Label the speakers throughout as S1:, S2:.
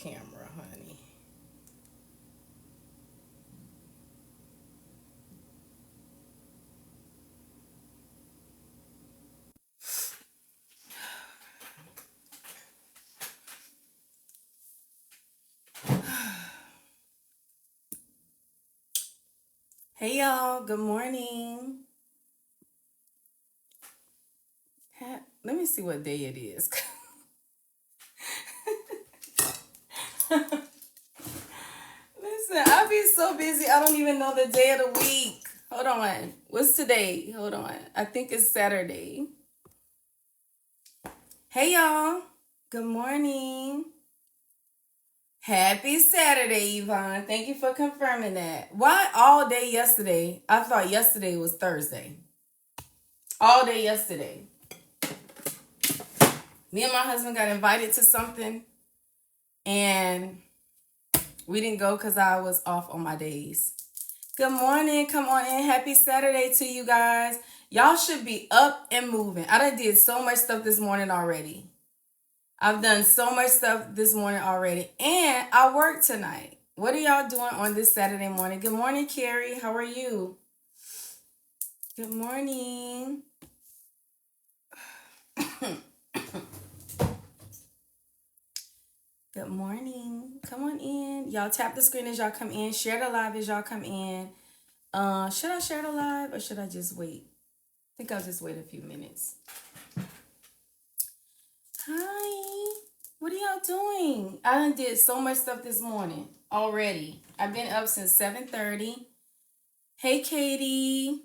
S1: camera, honey. Hey y'all, good morning. Let me see what day it is. Listen, I be so busy, I don't even know the day of the week. Hold on. What's today? Hold on. I think it's Saturday. Hey y'all. Good morning. Happy Saturday, Yvonne. Thank you for confirming that. Why all day yesterday? I thought yesterday was Thursday. All day yesterday. Me and my husband got invited to something and we didn't go because I was off on my days. Good morning. Come on in. Happy Saturday to you guys. Y'all should be up and moving. I done did so much stuff this morning already. I've done so much stuff this morning already. And I work tonight. What are y'all doing on this Saturday morning? Good morning, Carrie. How are you? Good morning. Good morning. Come on in. Y'all tap the screen as y'all come in. Share the live as y'all come in. Should I share the live or should I just wait? I think I'll just wait a few minutes. Hi. What are y'all doing? I done did so much stuff this morning already. I've been up since 7:30. Hey, Katie.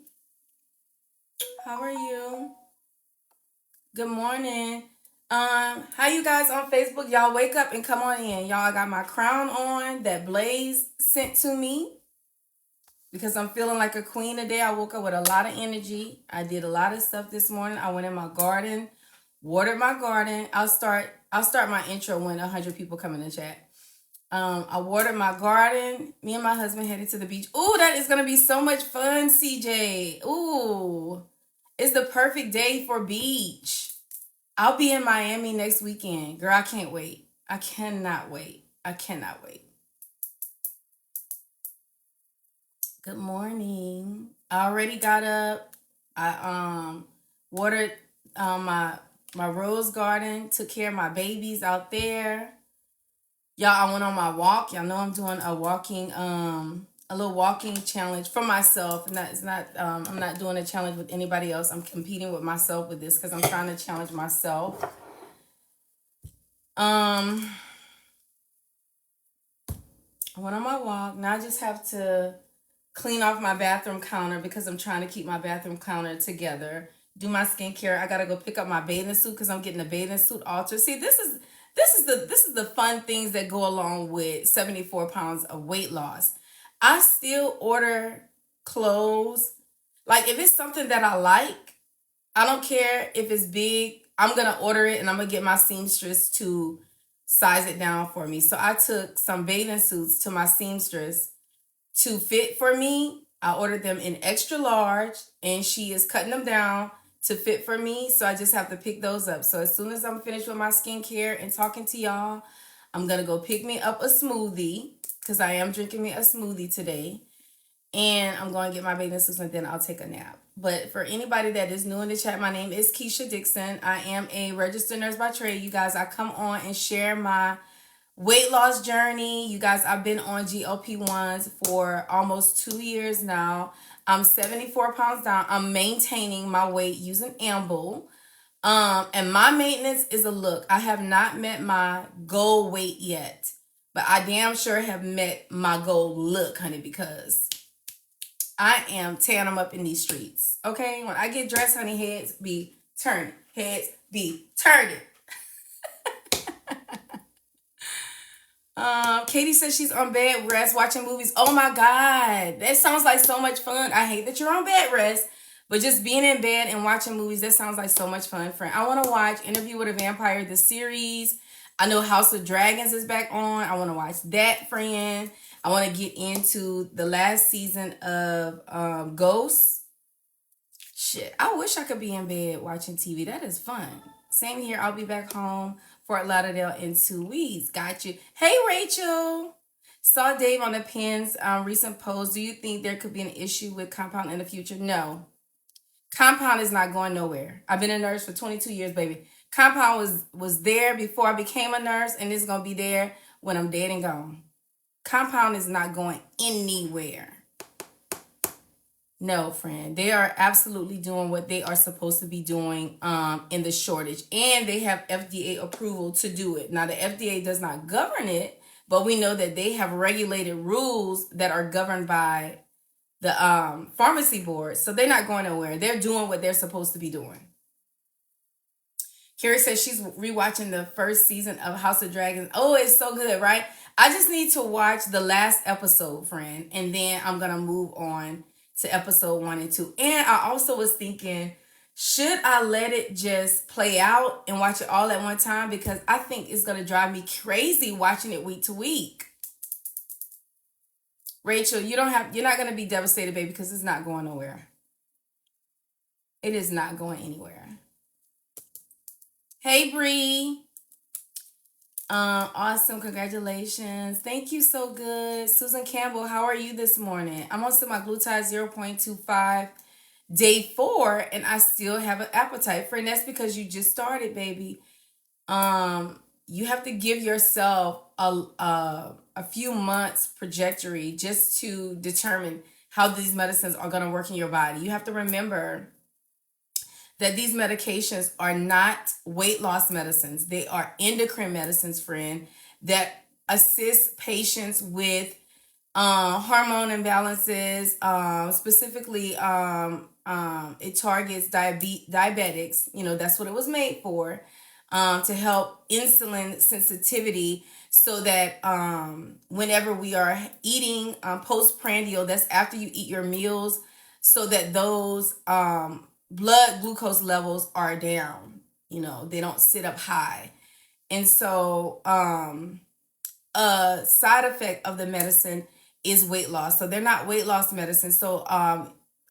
S1: How are you? Good morning. How you guys on Facebook? Y'all wake up and come on in. Y'all, I got my crown on that Blaze sent to me because I'm feeling like a queen today. I woke up with a lot of energy. I did a lot of stuff this morning. I went in my garden, watered my garden. I'll start my intro when 100 people come in the chat. I watered my garden. Me and my husband headed to the beach. Ooh, that is gonna be so much fun, CJ. Ooh, it's the perfect day for beach. I'll be in Miami next weekend. Girl, I can't wait. I cannot wait. I cannot wait. Good morning. I already got up. I watered my rose garden, took care of my babies out there. Y'all, I went on my walk. Y'all know I'm doing a little walking challenge for myself. And it's not I'm not doing a challenge with anybody else. I'm competing with myself with this because I'm trying to challenge myself. I went on my walk. Now I just have to clean off my bathroom counter because I'm trying to keep my bathroom counter together. Do my skincare. I gotta go pick up my bathing suit because I'm getting a bathing suit altered. See, this is the fun things that go along with 74 pounds of weight loss. I still order clothes. Like if it's something that I like, I don't care if it's big. I'm gonna order it and I'm gonna get my seamstress to size it down for me. So I took some bathing suits to my seamstress to fit for me. I ordered them in extra large and she is cutting them down to fit for me. So I just have to pick those up. So as soon as I'm finished with my skincare and talking to y'all, I'm going to go pick me up a smoothie because I am drinking me a smoothie today. And I'm going to get my bathing suits and then I'll take a nap. But for anybody that is new in the chat, my name is KEASHA DIXON. I am a registered nurse by trade. You guys, I come on and share my weight loss journey. You guys, I've been on GLP-1s for almost 2 years now. I'm 74 pounds down. I'm maintaining my weight using Amble. And my maintenance is a look. I have not met my goal weight yet, but I damn sure have met my goal look, honey, because I am tearing them up in these streets. Okay? When I get dressed, honey, heads be turning. Heads be turning. Katie says she's on bed rest watching movies. Oh my God. That sounds like so much fun. I hate that you're on bed rest, but just being in bed and watching movies, that sounds like so much fun, friend. I want to watch Interview with a Vampire, the series. I know House of Dragons is back on. I want to watch that, friend. I want to get into the last season of Ghosts. Shit, I wish I could be in bed watching TV. That is fun. Same here. I'll be back home, Fort Lauderdale, in 2 weeks. Got you. Hey, Rachel. Saw Dave on the Penn's recent post. Do you think there could be an issue with compound in the future? No. Compound is not going nowhere. I've been a nurse for 22 years, baby. Compound was there before I became a nurse, and it's going to be there when I'm dead and gone. Compound is not going anywhere. No, friend. They are absolutely doing what they are supposed to be doing in the shortage. And they have FDA approval to do it. Now, the FDA does not govern it, but we know that they have regulated rules that are governed by the pharmacy board. So they're not going nowhere. They're doing what they're supposed to be doing. Carrie says she's rewatching the first season of House of Dragons. Oh, it's so good, right? I just need to watch the last episode, friend. And then I'm going to move on to episode 1 and 2. And I also was thinking, should I let it just play out and watch it all at one time? Because I think it's going to drive me crazy watching it week to week. Rachel, you're not going to be devastated, baby, because it's not going nowhere. It is not going anywhere. Hey, Bree. Awesome. Congratulations. Thank you. So good. Susan Campbell, how are you this morning? I'm on Semaglutide 0.25 day 4, and I still have an appetite. Friend, that's because you just started, baby. You have to give yourself a few months trajectory just to determine how these medicines are going to work in your body. You have to remember that these medications are not weight loss medicines. They are endocrine medicines, friend, that assist patients with hormone imbalances. Specifically, it targets diabetics. You know, that's what it was made for, to help insulin sensitivity, so that whenever we are eating postprandial, that's after you eat your meals, so that those blood glucose levels are down. You know, they don't sit up high. And so a side effect of the medicine is weight loss. So they're not weight loss medicines. So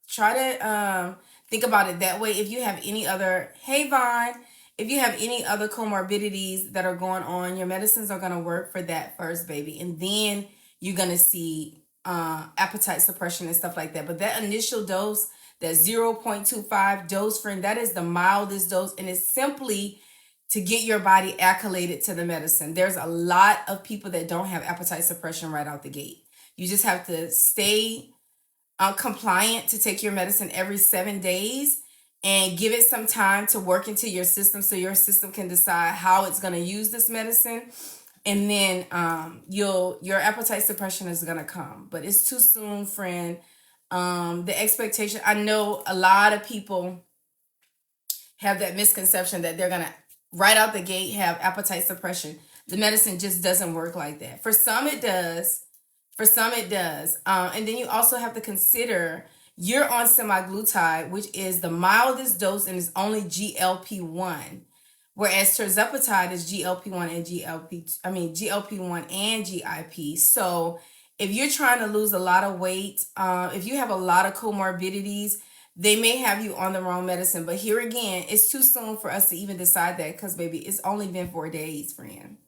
S1: try to think about it that way. If you have any other, hey Vaughn, if you have any other comorbidities that are going on, your medicines are going to work for that first, baby. And then you're going to see appetite suppression and stuff like that. But that initial dose, that 0.25 dose, friend, that is the mildest dose. And it's simply to get your body acclimated to the medicine. There's a lot of people that don't have appetite suppression right out the gate. You just have to stay compliant to take your medicine every 7 days and give it some time to work into your system, so your system can decide how it's going to use this medicine. And then your appetite suppression is going to come. But it's too soon, friend. The expectation, I know a lot of people have that misconception that they're going to right out the gate have appetite suppression. The medicine just doesn't work like that. For some it does. For some it does. And then you also have to consider you're on semaglutide, which is the mildest dose and is only GLP-1. Whereas tirzepatide is GLP-1 and GLP-1 and GIP. So if you're trying to lose a lot of weight, if you have a lot of comorbidities, they may have you on the wrong medicine. But here again, it's too soon for us to even decide that, because baby, it's only been 4 days, friend.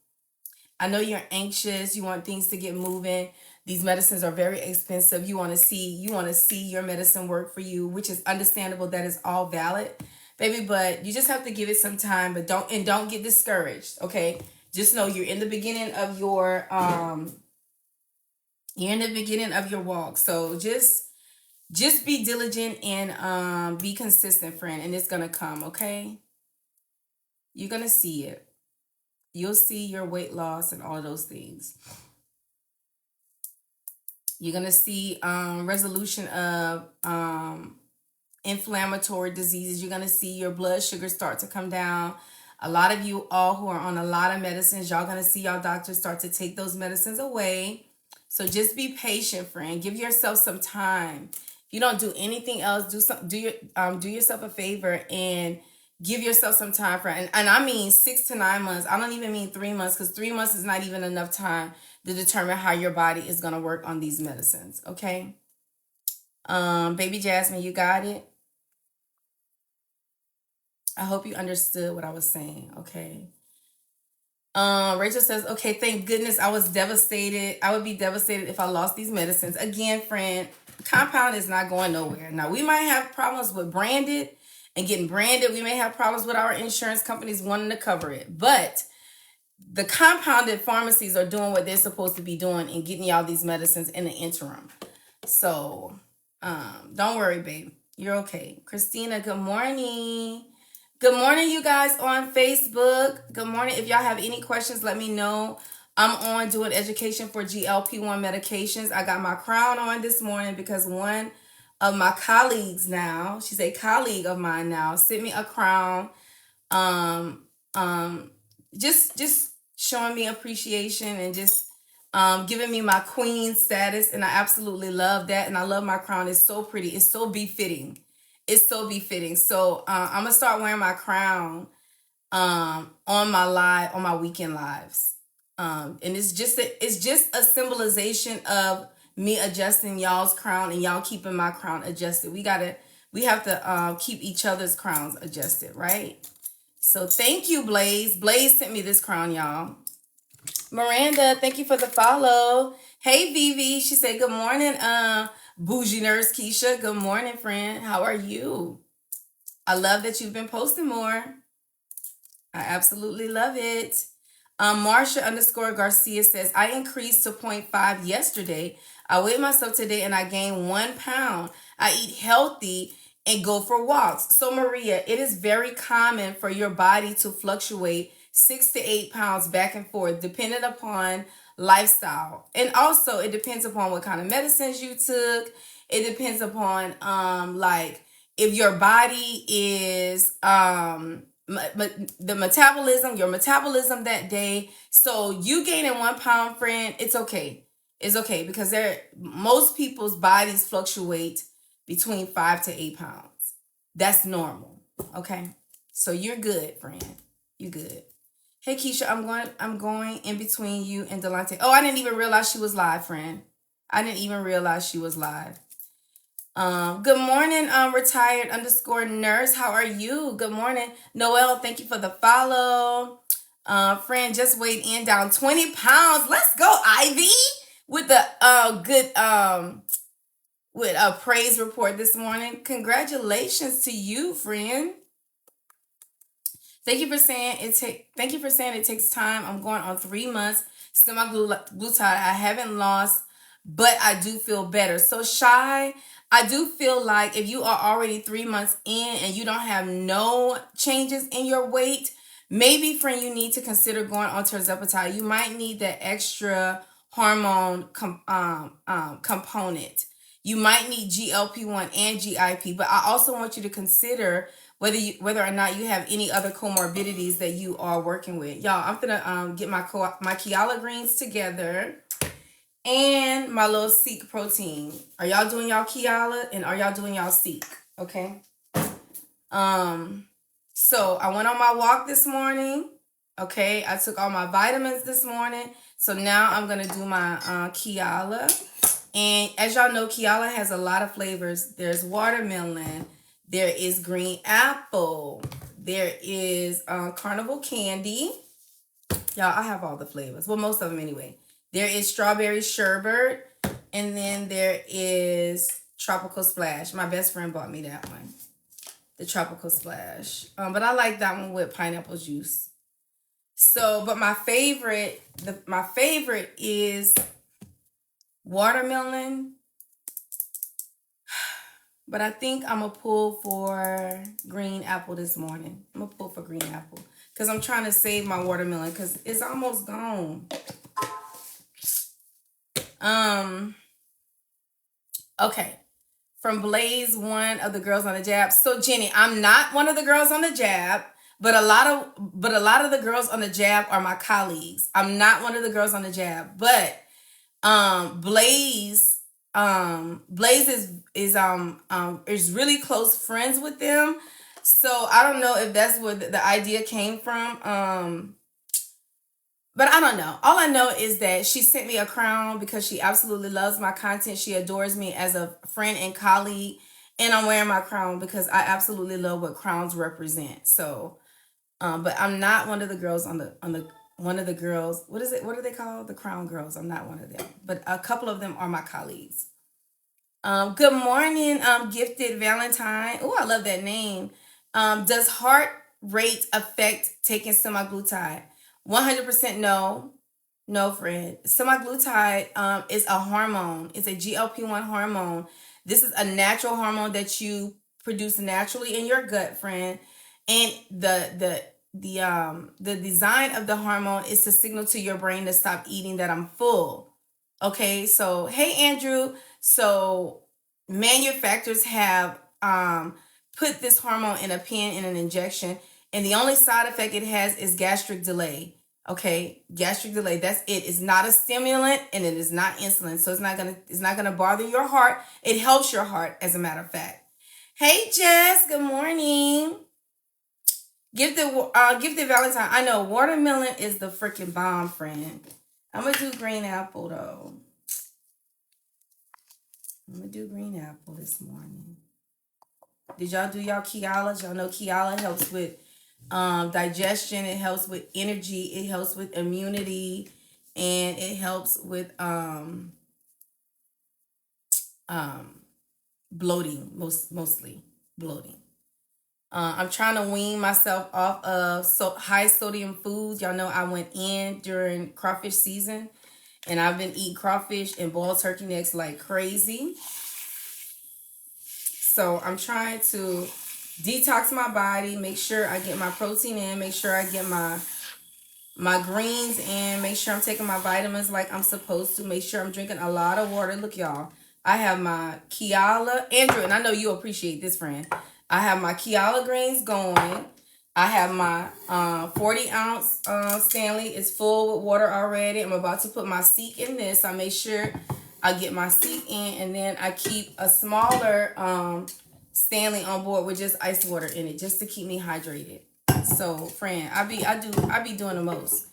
S1: I know you're anxious. You want things to get moving. These medicines are very expensive. You want to see your medicine work for you, which is understandable. That is all valid, baby. But you just have to give it some time. But don't get discouraged. Okay, just know you're in the beginning of your walk. So just be diligent and be consistent, friend, and it's gonna come. Okay, you're gonna see it. You'll see your weight loss and all those things. You're going to see resolution of inflammatory diseases. You're going to see your blood sugar start to come down. A lot of you all who are on a lot of medicines, y'all going to see y'all doctors start to take those medicines away. So just be patient, friend. Give yourself some time. If you don't do anything else, do yourself a favor and give yourself some time, friend. And I mean 6 to 9 months. I don't even mean 3 months, because 3 months is not even enough time to determine how your body is going to work on these medicines. Okay. Baby Jasmine, you got it. I hope you understood what I was saying. Okay. Rachel says, okay, thank goodness. I was devastated. I would be devastated if I lost these medicines. Again, friend, compound is not going nowhere. Now, we might have problems with branded and getting branded. We may have problems with our insurance companies wanting to cover it. But the compounded pharmacies are doing what they're supposed to be doing and getting y'all these medicines in the interim. So, don't worry, babe. You're okay. Christina, good morning. Good morning, you guys on Facebook. Good morning. If y'all have any questions, let me know. I'm on doing education for GLP-1 medications. I got my crown on this morning because one of my colleagues now, she's a colleague of mine now, sent me a crown. Just showing me appreciation and just giving me my queen status, and I absolutely love that. And I love my crown. It's so pretty. It's so befitting. It's so befitting. So I'm gonna start wearing my crown on my weekend lives. And it's just a symbolization of me adjusting y'all's crown and y'all keeping my crown adjusted. We have to keep each other's crowns adjusted, right? So thank you, Blaze. Blaze sent me this crown, y'all. Miranda, thank you for the follow. Hey, Vivi. She said, good morning, bougie nurse Keisha. Good morning, friend. How are you? I love that you've been posting more. I absolutely love it. Marsha _ Garcia says, I increased to 0.5 yesterday. I weighed myself today and I gained 1 pound. I eat healthy and go for walks. So Maria, it is very common for your body to fluctuate 6 to 8 pounds back and forth, depending upon lifestyle. And also it depends upon what kind of medicines you took. It depends upon like if your body is your metabolism that day. So you gaining 1 pound, friend, it's okay. It's okay because most people's bodies fluctuate between 5 to 8 pounds. That's normal. Okay. So you're good, friend. You good. Hey Keisha, I'm going in between you and Delante. Oh, I didn't even realize she was live, friend. I didn't even realize she was live. Good morning, retired _ nurse. How are you? Good morning. Noelle, thank you for the follow. Friend just weighed in, down 20 pounds. Let's go, Ivy. With the good with a praise report this morning. Congratulations to you, friend. Thank you for saying it takes time. I'm going on 3 months. Semaglutide. I haven't lost, but I do feel better. So Shy, I do feel like if you are already 3 months in and you don't have no changes in your weight, maybe, friend, you need to consider going on tirzepatide. You might need that extra hormone component. You might need GLP-1 and GIP, but I also want you to consider whether or not you have any other comorbidities that you are working with. Y'all, I'm gonna get my Kiala greens together and my little Seek protein. Are y'all doing y'all Kiala and are y'all doing y'all Seek? Okay. So I went on my walk this morning. Okay, I took all my vitamins this morning. So now I'm gonna do my Kiala. And as y'all know, Kiala has a lot of flavors. There's watermelon. There is green apple. There is carnival candy. Y'all, I have all the flavors. Well, most of them anyway. There is strawberry sherbet. And then there is tropical splash. My best friend bought me that one. The tropical splash. But I like that one with pineapple juice. So, but my favorite is watermelon. But I think I'm going to pull for green apple this morning. I'm going to pull for green apple. Because I'm trying to save my watermelon. Because it's almost gone. Okay. From Blaze, one of the girls on the jab. So, Jenny, I'm not one of the girls on the jab. But a lot of the girls on the jab are my colleagues. I'm not one of the girls on the jab. But Blaze is really close friends with them. So I don't know if that's where the idea came from. But I don't know. All I know is that she sent me a crown because she absolutely loves my content. She adores me as a friend and colleague. And I'm wearing my crown because I absolutely love what crowns represent. So, but I'm not one of the girls on the one of the girls. What is it? What are they called? The crown girls. I'm not one of them. But a couple of them are my colleagues. Good morning, Gifted Valentine. Oh, I love that name. Does heart rate affect taking semaglutide? 100% no. No, friend. Semaglutide is a hormone. It's a GLP-1 hormone. This is a natural hormone that you produce naturally in your gut, friend. And the design of the hormone is to signal to your brain to stop eating, that I'm full. Okay, so hey Andrew. So manufacturers have put this hormone in a pen in an injection, and the only side effect it has is gastric delay. Okay, gastric delay. That's it. It's not a stimulant, and it is not insulin, so it's not gonna bother your heart. It helps your heart, as a matter of fact. Hey Jess, good morning. Give the Valentine. I know watermelon is the freaking bomb, friend. I'm gonna do green apple though. I'm gonna do green apple this morning. Did y'all do y'all Keala? Y'all know Keala helps with digestion. It helps with energy. It helps with immunity, and it helps with bloating. Mostly bloating. I'm trying to wean myself off of high sodium foods. Y'all know I went in during crawfish season, and I've been eating crawfish and boiled turkey necks like crazy. So I'm trying to detox my body, make sure I get my protein in, make sure I get my greens in, make sure I'm taking my vitamins like I'm supposed to, make sure I'm drinking a lot of water. Look, y'all, I have my Keala, Andrew, and I know you appreciate this, friend. I have my Keala greens going. I have my 40-ounce Stanley. It's full with water already. I'm about to put my Seek in this. I make sure I get my Seek in, and then I keep a smaller Stanley on board with just ice water in it, just to keep me hydrated. So, friend, I be doing the most.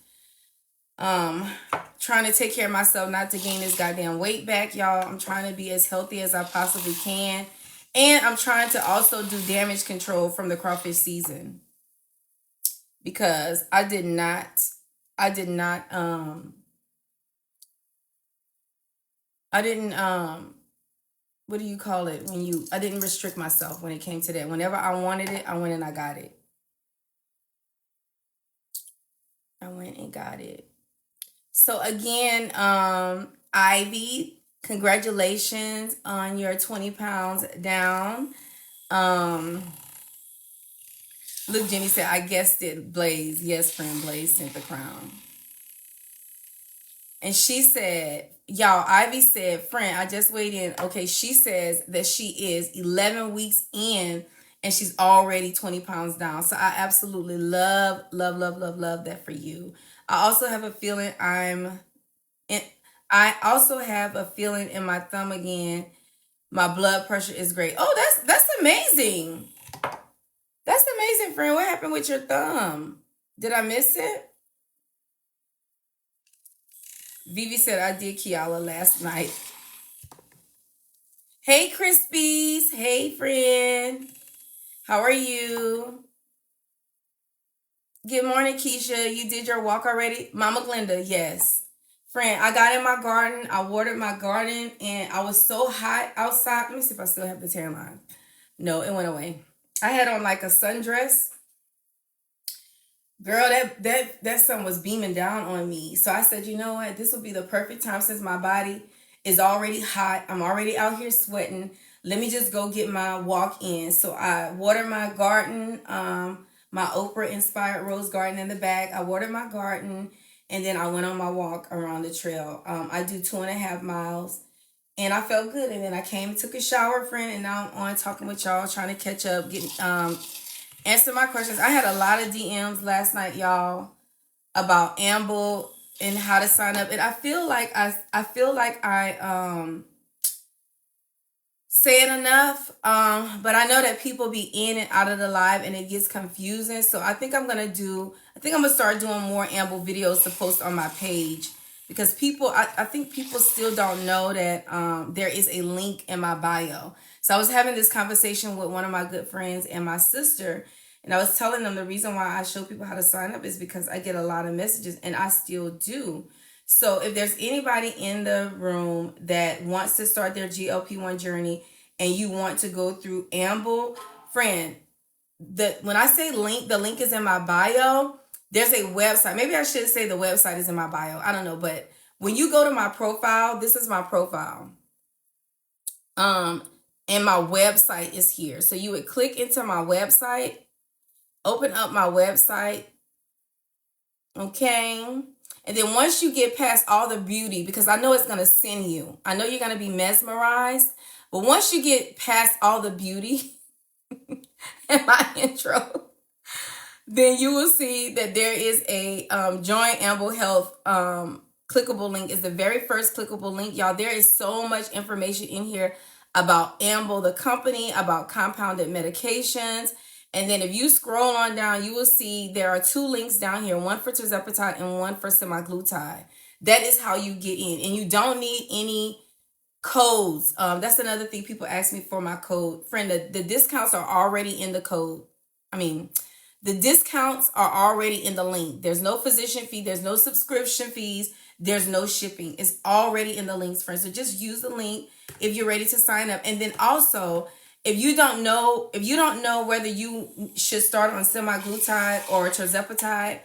S1: Trying to take care of myself, not to gain this goddamn weight back, y'all. I'm trying to be as healthy as I possibly can. And I'm trying to also do damage control from the crawfish season. Because I did not what do you call it when I didn't restrict myself when it came to that. Whenever I wanted it, I went and I got it. So again, Ivy, congratulations on your 20 pounds down. Look, Jenny said, I guessed it, Blaze. Yes, friend, Blaze sent the crown. And she said, y'all, Ivy said, friend, I just weighed in. Okay, she says that she is 11 weeks in and she's already 20 pounds down. So I absolutely love that for you. I also have a feeling in my thumb again. My blood pressure is great. Oh, that's amazing. That's amazing, friend. What happened with your thumb? Did I miss it? Vivi said I did Keala last night. Hey, Crispies. Hey, friend. How are you? Good morning, Keisha. You did your walk already? Mama Glenda, yes. Friend, I got in my garden. I watered my garden, and I was so hot outside. Let me see if I still have the tan line. No, it went away. I had on like a sundress. Girl, that sun was beaming down on me. So I said, you know what? This will be the perfect time since my body is already hot. I'm already out here sweating. Let me just go get my walk in. So I watered my garden, my Oprah inspired rose garden in the back. I watered my garden, and then I went on my walk around the trail. I do 2.5 miles, and I felt good. And then I came and took a shower, friend, and now I'm on talking with y'all, trying to catch up, getting answer my questions. I had a lot of DMs last night, y'all, about Amble and how to sign up. And I feel like I say it enough. But I know that people be in and out of the live and it gets confusing. So I think I'm gonna start doing more Amble videos to post on my page, because I think people still don't know that there is a link in my bio. So I was having this conversation with one of my good friends and my sister, and I was telling them the reason why I show people how to sign up is because I get a lot of messages, and I still do. So if there's anybody in the room that wants to start their GLP-1 journey and you want to go through Amble, friend, when I say link, the link is in my bio. There's a website. Maybe I should say the website is in my bio. I don't know, but when you go to my profile, this is my profile. And my website is here. So you would click into my website, open up my website, okay? And then once you get past all the beauty, because I know it's going to send you, I know you're going to be mesmerized, but once you get past all the beauty in my intro, then you will see that there is a Join Amble Health clickable link. Is the very first clickable link, y'all. There is so much information in here about Amble, the company, about compounded medications. And then if you scroll on down, you will see there are 2 links down here, one for tirzepatide and one for semaglutide. That is how you get in. And you don't need any codes. That's another thing people ask me for my code. Friend, the discounts are already in the code. The discounts are already in the link. There's no physician fee. There's no subscription fees. There's no shipping. It's already in the links, friends. So just use the link if you're ready to sign up. And then also, if you don't know whether you should start on semaglutide or tirzepatide,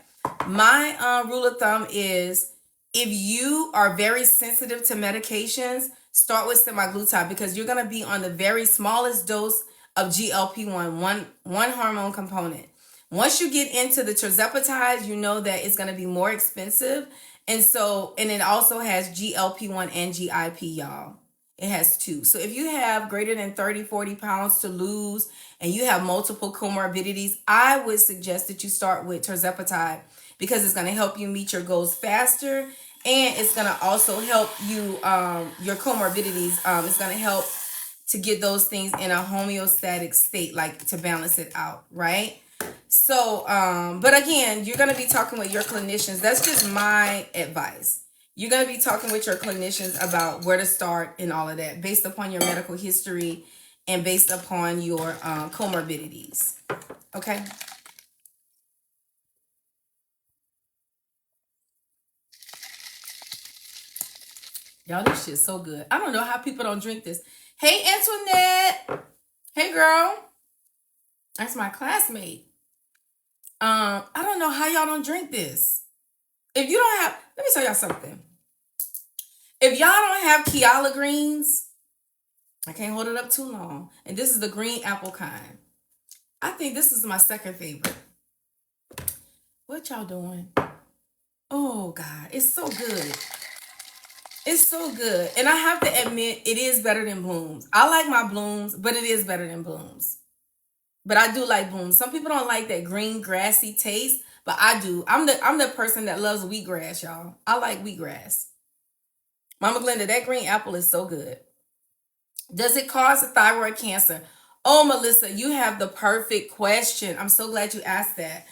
S1: my rule of thumb is if you are very sensitive to medications, start with semaglutide because you're going to be on the very smallest dose of GLP-1, one hormone component. Once you get into the tirzepatide, you know that it's going to be more expensive. And it also has GLP-1 and GIP, y'all. It has 2. So if you have greater than 30, 40 pounds to lose and you have multiple comorbidities, I would suggest that you start with tirzepatide because it's going to help you meet your goals faster. And it's going to also help you, your comorbidities. It's going to help to get those things in a homeostatic state, like to balance it out, right? So, but again, you're going to be talking with your clinicians. That's just my advice. You're going to be talking with your clinicians about where to start and all of that based upon your medical history and based upon your comorbidities. Okay. Y'all, this shit's so good. I don't know how people don't drink this. Hey, Antoinette. Hey, girl. That's my classmate. I don't know how y'all don't drink this. If you don't have, let me tell y'all something. If y'all don't have Kiala greens, I can't hold it up too long. And this is the green apple kind. I think this is my second favorite. What y'all doing? Oh, God. It's so good. It's so good. And I have to admit, it is better than Blooms. I like my Blooms, but it is better than Blooms. But I do like Blooms. Some people don't like that green grassy taste, but I do. I'm the person that loves wheatgrass, y'all. I like wheatgrass. Mama Glenda, that green apple is so good. Does it cause thyroid cancer? Oh, Melissa, you have the perfect question. I'm so glad you asked that.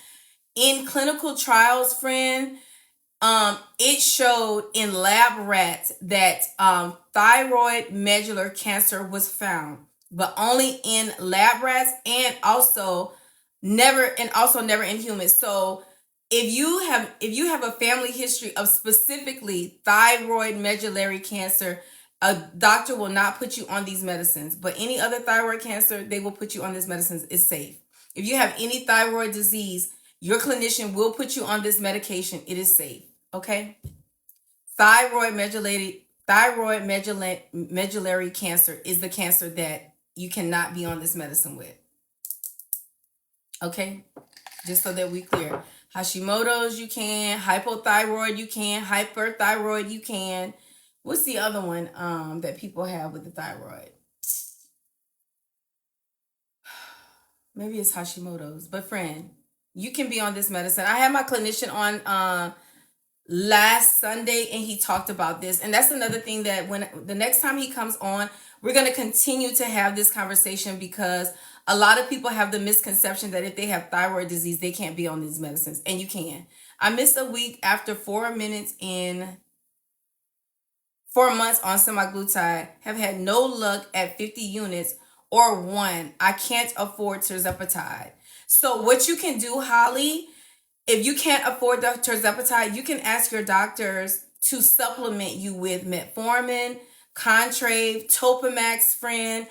S1: In clinical trials, friend, it showed in lab rats that thyroid medullary cancer was found, but only in lab rats and also never in humans. So if you have a family history of specifically thyroid medullary cancer, a doctor will not put you on these medicines. But any other thyroid cancer, they will put you on these medicines. It's safe. If you have any thyroid disease, your clinician will put you on this medication. It is safe. Okay? Thyroid medullary cancer is the cancer that you cannot be on this medicine with. Okay? Just so that we clear. Hashimoto's you can, hypothyroid you can, hyperthyroid you can. What's the other one that people have with the thyroid? Maybe it's Hashimoto's. But friend, you can be on this medicine. I had my clinician on last Sunday and he talked about this. And that's another thing that when the next time he comes on, we're going to continue to have this conversation because a lot of people have the misconception that if they have thyroid disease, they can't be on these medicines. And you can. I missed a week after 4 months on semaglutide, have had no luck at 50 units or 1. I can't afford tirzepatide. So what you can do, Holly, if you can't afford the tirzepatide, you can ask your doctors to supplement you with metformin, Contrave, Topamax, friend.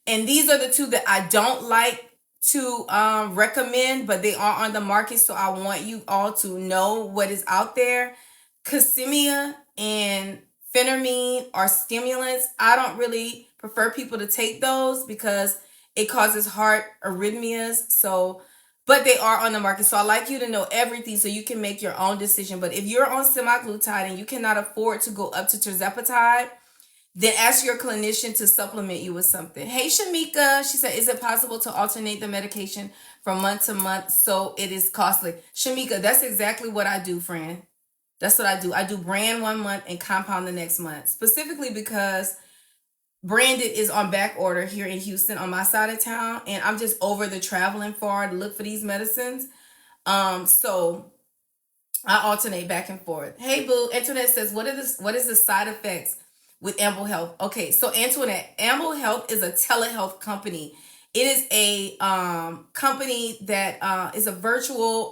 S1: And these are the two that I don't like to recommend, but they are on the market. So I want you all to know what is out there. Casimia and phentermine are stimulants. I don't really prefer people to take those because it causes heart arrhythmias. So, but they are on the market. So I like you to know everything so you can make your own decision. But if you're on semaglutide and you cannot afford to go up to tirzepatide, then ask your clinician to supplement you with something. Hey, Shamika. She said, is it possible to alternate the medication from month to month so it is costly? Shamika, that's exactly what I do, friend. That's what I do. I do brand 1 month and compound the next month. Specifically because branded is on back order here in Houston on my side of town. And I'm just over the traveling far to look for these medicines. So I alternate back and forth. Hey, boo. Antoinette says, what is the side effects with Amble Health? Okay, so Antoinette, Amble Health is a telehealth company. It is a company that is a virtual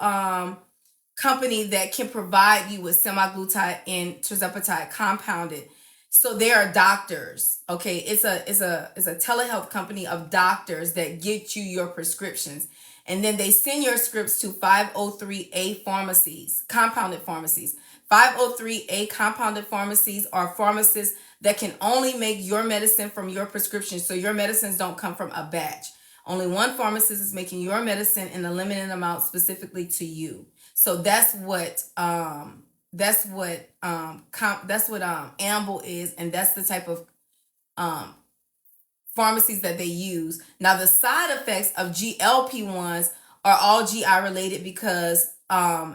S1: company that can provide you with semaglutide and tirzepatide compounded. So they are doctors. Okay, it's a telehealth company of doctors that get you your prescriptions. And then they send your scripts to 503A pharmacies, compounded pharmacies. 503A compounded pharmacies are pharmacists that can only make your medicine from your prescription. So your medicines don't come from a batch. Only one pharmacist is making your medicine in a limited amount specifically to you. So that's what Amble is, and that's the type of pharmacies that they use. Now, the side effects of GLP-1s are all GI related because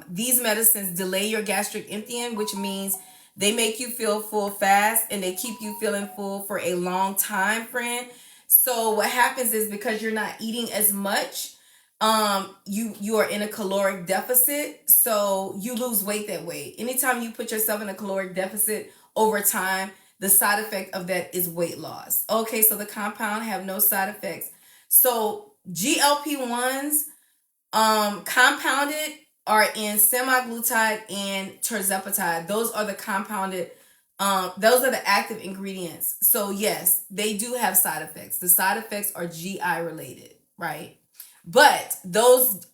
S1: these medicines delay your gastric emptying, which means they make you feel full fast and they keep you feeling full for a long time, friend. So what happens is because you're not eating as much, you are in a caloric deficit, so you lose weight that way. Anytime you put yourself in a caloric deficit over time, the side effect of that is weight loss. Okay, so the compound have no side effects. So GLP-1s compounded are in semaglutide and tirzepatide. Those are the compounded, those are the active ingredients. So yes, they do have side effects. The side effects are GI related, right? But those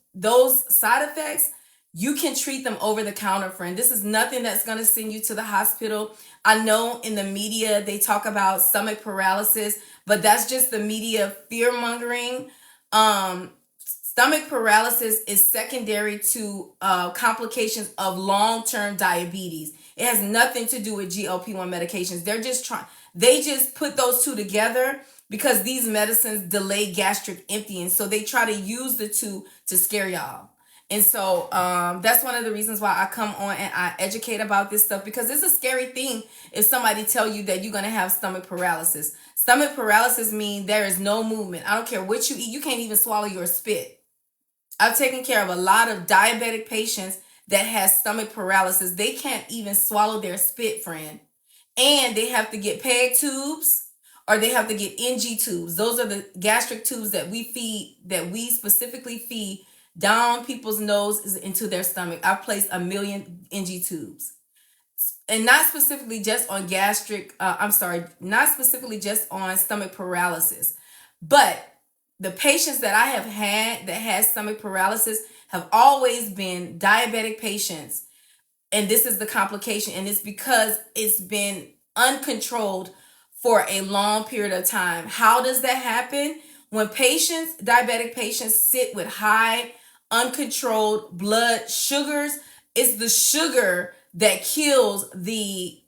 S1: side effects, you can treat them over the counter, friend. This is nothing that's going to send you to the hospital. I know in the media they talk about stomach paralysis, but that's just the media fear mongering. Stomach paralysis is secondary to complications of long-term diabetes. It has nothing to do with GLP-1 medications. They just put those two together because these medicines delay gastric emptying. So they try to use the two to scare y'all. And so that's one of the reasons why I come on and I educate about this stuff, because it's a scary thing if somebody tell you that you're going to have stomach paralysis. Stomach paralysis means there is no movement. I don't care what you eat. You can't even swallow your spit. I've taken care of a lot of diabetic patients that has stomach paralysis. They can't even swallow their spit, friend. And they have to get PEG tubes or they have to get NG tubes. Those are the gastric tubes that we specifically feed down people's noses into their stomach. I've placed 1 million NG tubes. And not specifically just on not specifically just on stomach paralysis, but the patients that I have had that had stomach paralysis have always been diabetic patients. And this is the complication. And it's because it's been uncontrolled for a long period of time. How does that happen? When diabetic patients sit with high uncontrolled blood sugars, it's the sugar that kills the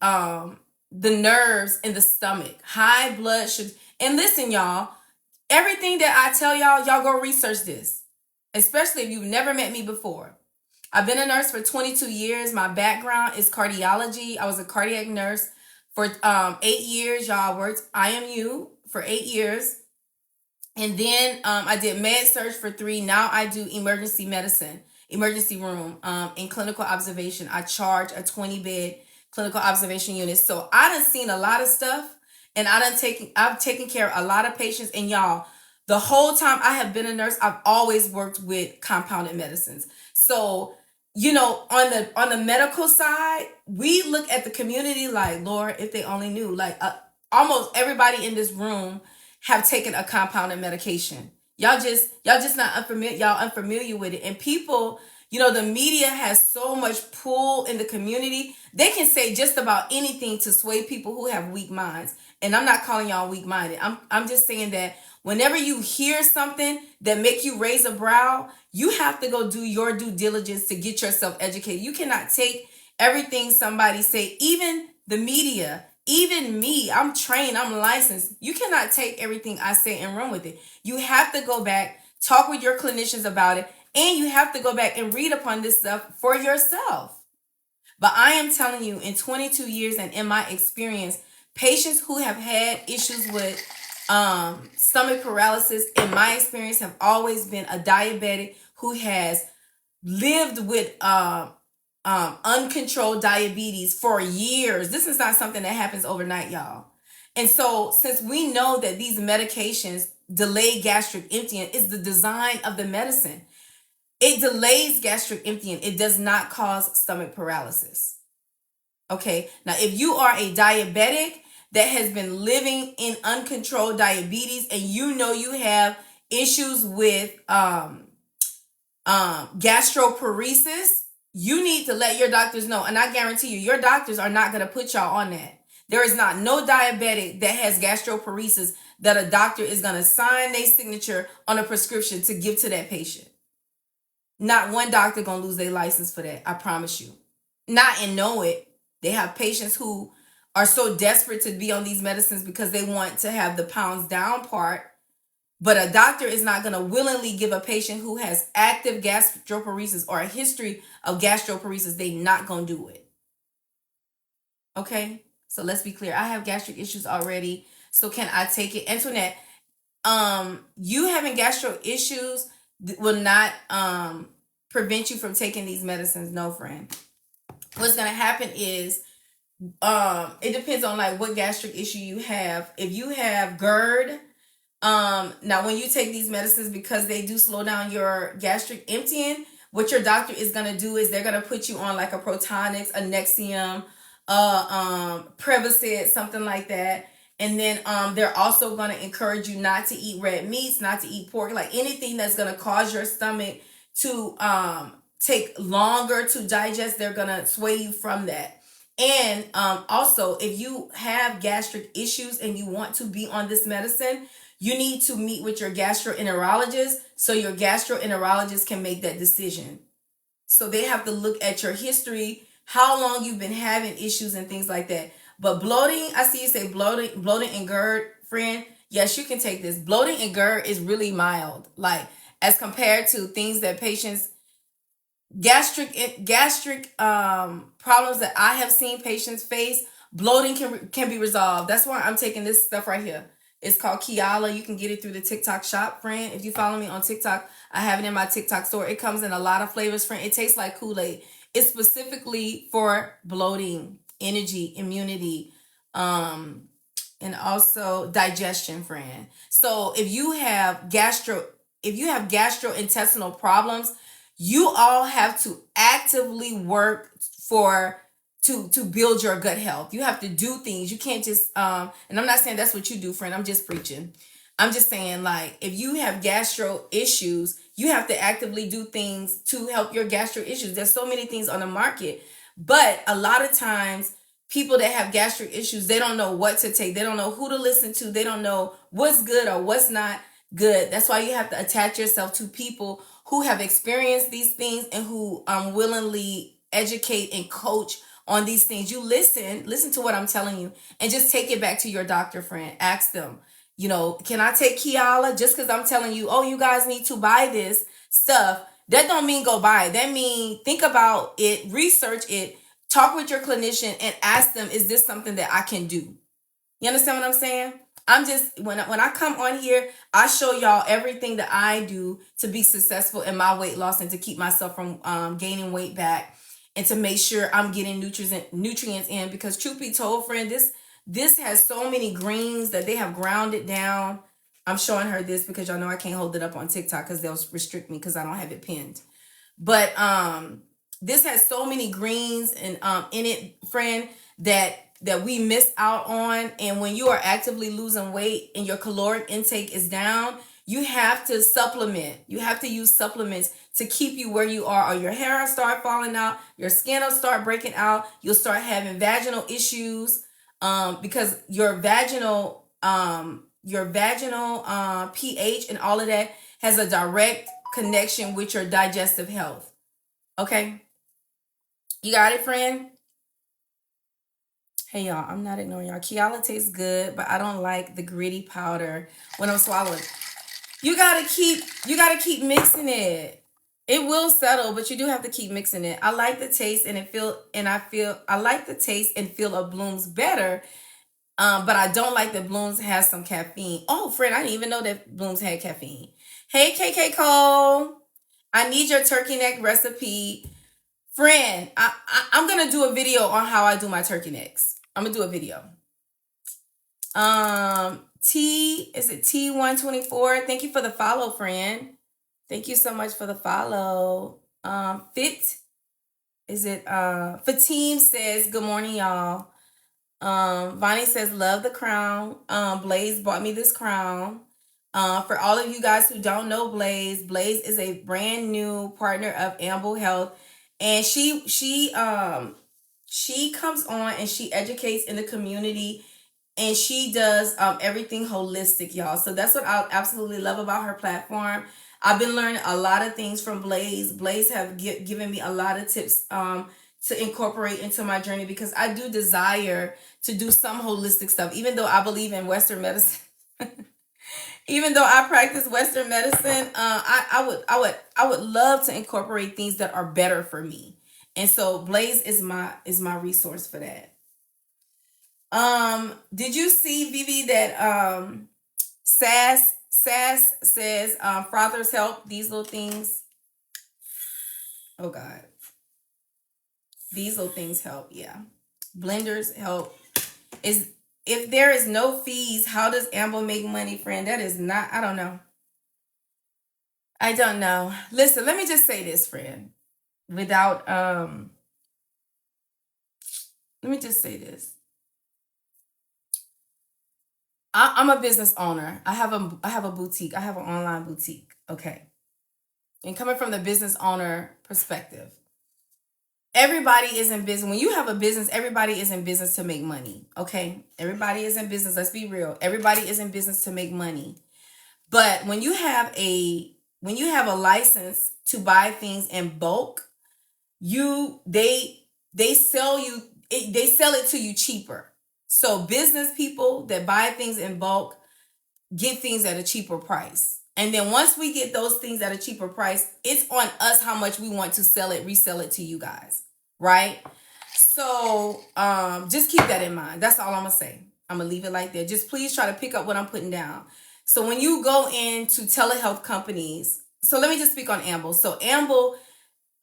S1: nerves in the stomach. High blood sugar. And listen, y'all, everything that I tell y'all go research this, especially if you've never met me before. I've been a nurse for 22 years. My background is cardiology. I was a cardiac nurse for 8 years. Y'all, I worked IMU for 8 years. And then I did med surg for 3. Now I do emergency medicine, emergency room in clinical observation. I charge a 20-bed clinical observation unit. So I done seen a lot of stuff. And I've taken care of a lot of patients. And y'all, The whole time I have been a nurse, I've always worked with compounded medicines. So, on the medical side, we look at the community like, Lord, if they only knew. Like, almost everybody in this room have taken a compounded medication. Y'all just not unfamiliar. Y'all unfamiliar with it, and people. The media has so much pull in the community. They can say just about anything to sway people who have weak minds. And I'm not calling y'all weak-minded. I'm just saying that whenever you hear something that make you raise a brow, you have to go do your due diligence to get yourself educated. You cannot take everything somebody say, even the media, even me. I'm trained, I'm licensed. You cannot take everything I say and run with it. You have to go back, talk with your clinicians about it, and you have to go back and read upon this stuff for yourself. But I am telling you, in 22 years and in my experience, patients who have had issues with stomach paralysis, in my experience, have always been a diabetic who has lived with uncontrolled diabetes for years. This is not something that happens overnight, y'all. And so, since we know that these medications delay gastric emptying, is the design of the medicine. It delays gastric emptying. It does not cause stomach paralysis. Okay. Now, if you are a diabetic that has been living in uncontrolled diabetes and you have issues with gastroparesis, you need to let your doctors know. And I guarantee you, your doctors are not going to put y'all on that. There is not no diabetic that has gastroparesis that a doctor is going to sign their signature on a prescription to give to that patient. Not one doctor gonna lose their license for that. I promise you. Not and know it. They have patients who are so desperate to be on these medicines because they want to have the pounds down part. But a doctor is not gonna willingly give a patient who has active gastroparesis or a history of gastroparesis. They not gonna do it. Okay? So let's be clear. I have gastric issues already. So can I take it? Antoinette, you having gastro issues will not prevent you from taking these medicines. No, friend. What's gonna happen is it depends on like what gastric issue you have. If you have GERD, now when you take these medicines, because they do slow down your gastric emptying, what your doctor is gonna do is they're gonna put you on like a Protonix, a Nexium, Prevacid, something like that. And then they're also going to encourage you not to eat red meats, not to eat pork, like anything that's going to cause your stomach to take longer to digest. They're going to sway you from that. And also, if you have gastric issues and you want to be on this medicine, you need to meet with your gastroenterologist so your gastroenterologist can make that decision. So they have to look at your history, how long you've been having issues and things like that. But bloating, I see you say bloating and GERD, friend. Yes, you can take this. Bloating and GERD is really mild, like as compared to things that patients gastric problems that I have seen patients face. Bloating can be resolved. That's why I'm taking this stuff right here. It's called KEASHA. You can get it through the TikTok shop, friend. If you follow me on TikTok, I have it in my TikTok store. It comes in a lot of flavors, friend. It tastes like Kool-Aid. It's specifically for bloating, energy, immunity, and also digestion, friend. So if you have gastrointestinal problems, you all have to actively work to build your gut health. You have to do things. You can't just and I'm not saying that's what you do, friend. I'm just preaching. I'm just saying, like, if you have gastro issues, you have to actively do things to help your gastro issues. There's so many things on the market, but a lot of times people that have gastric issues, they don't know what to take. They don't know who to listen to. They don't know what's good or what's not good. That's why you have to attach yourself to people who have experienced these things and who willingly educate and coach on these things. You listen to what I'm telling you and just take it back to your doctor, friend. Ask them, can I take KEASHA? Just because I'm telling you, oh, you guys need to buy this stuff, that don't mean go buy it. That mean think about it, research it, talk with your clinician and ask them, is this something that I can do? You understand what I'm saying? I'm just, when I come on here, I show y'all everything that I do to be successful in my weight loss and to keep myself from gaining weight back and to make sure I'm getting nutrients in. Because truth be told, friend, this has so many greens that they have ground it down. I'm showing her this because y'all know I can't hold it up on TikTok because they'll restrict me because I don't have it pinned. But this has so many greens and in it, friend, that we miss out on. And when you are actively losing weight and your caloric intake is down, you have to supplement. You have to use supplements to keep you where you are, or your hair will start falling out, your skin will start breaking out, you'll start having vaginal issues, because your vaginal pH and all of that has a direct connection with your digestive health. Okay, you got it, friend? Hey y'all, I'm not ignoring y'all. Kiala tastes good, but I don't like the gritty powder when I'm swallowing. You gotta keep mixing it. It will settle, but you do have to keep mixing it. I like the taste and I like the taste and feel of blooms better. But I don't like that blooms has some caffeine. Oh, friend, I didn't even know that blooms had caffeine. Hey, KK Cole, I need your turkey neck recipe. Friend, I'm gonna do a video on how I do my turkey necks. I'm gonna do a video. Is it T124? Thank you for the follow, friend. Thank you so much for the follow. Fatim says, good morning, y'all. Vonnie says, love the crown. Blaze bought me this crown. For all of you guys who don't know Blaze is a brand new partner of Amble Health. And she comes on and she educates in the community, and she does everything holistic, y'all. So that's what I absolutely love about her platform. I've been learning a lot of things from Blaze. Blaze have given me a lot of tips to incorporate into my journey, because I do desire to do some holistic stuff, even though I believe in Western medicine. Even though I practice Western medicine, I would love to incorporate things that are better for me. And so Blaze is my resource for that. Did you see, Vivi, that Sass says frothers help, these little things? Oh God. These little things help, yeah. Blenders help. If there is no fees, how does Amble make money, friend? That is not, I don't know. I don't know. Listen, let me just say this, friend. Let me just say this. I'm a business owner. I have a boutique. I have an online boutique. Okay. And coming from the business owner perspective, everybody is in business. When you have a business, everybody is in business to make money. Okay. Everybody is in business. Let's be real. Everybody is in business to make money. But when you have a license to buy things in bulk, they sell it to you cheaper. So business people that buy things in bulk get things at a cheaper price. And then once we get those things at a cheaper price, it's on us how much we want to resell it to you guys. Right? So just keep that in mind. That's all I'm gonna say. I'm gonna leave it like that. Just please try to pick up what I'm putting down. So when you go into telehealth companies, so let me just speak on Amble. So Amble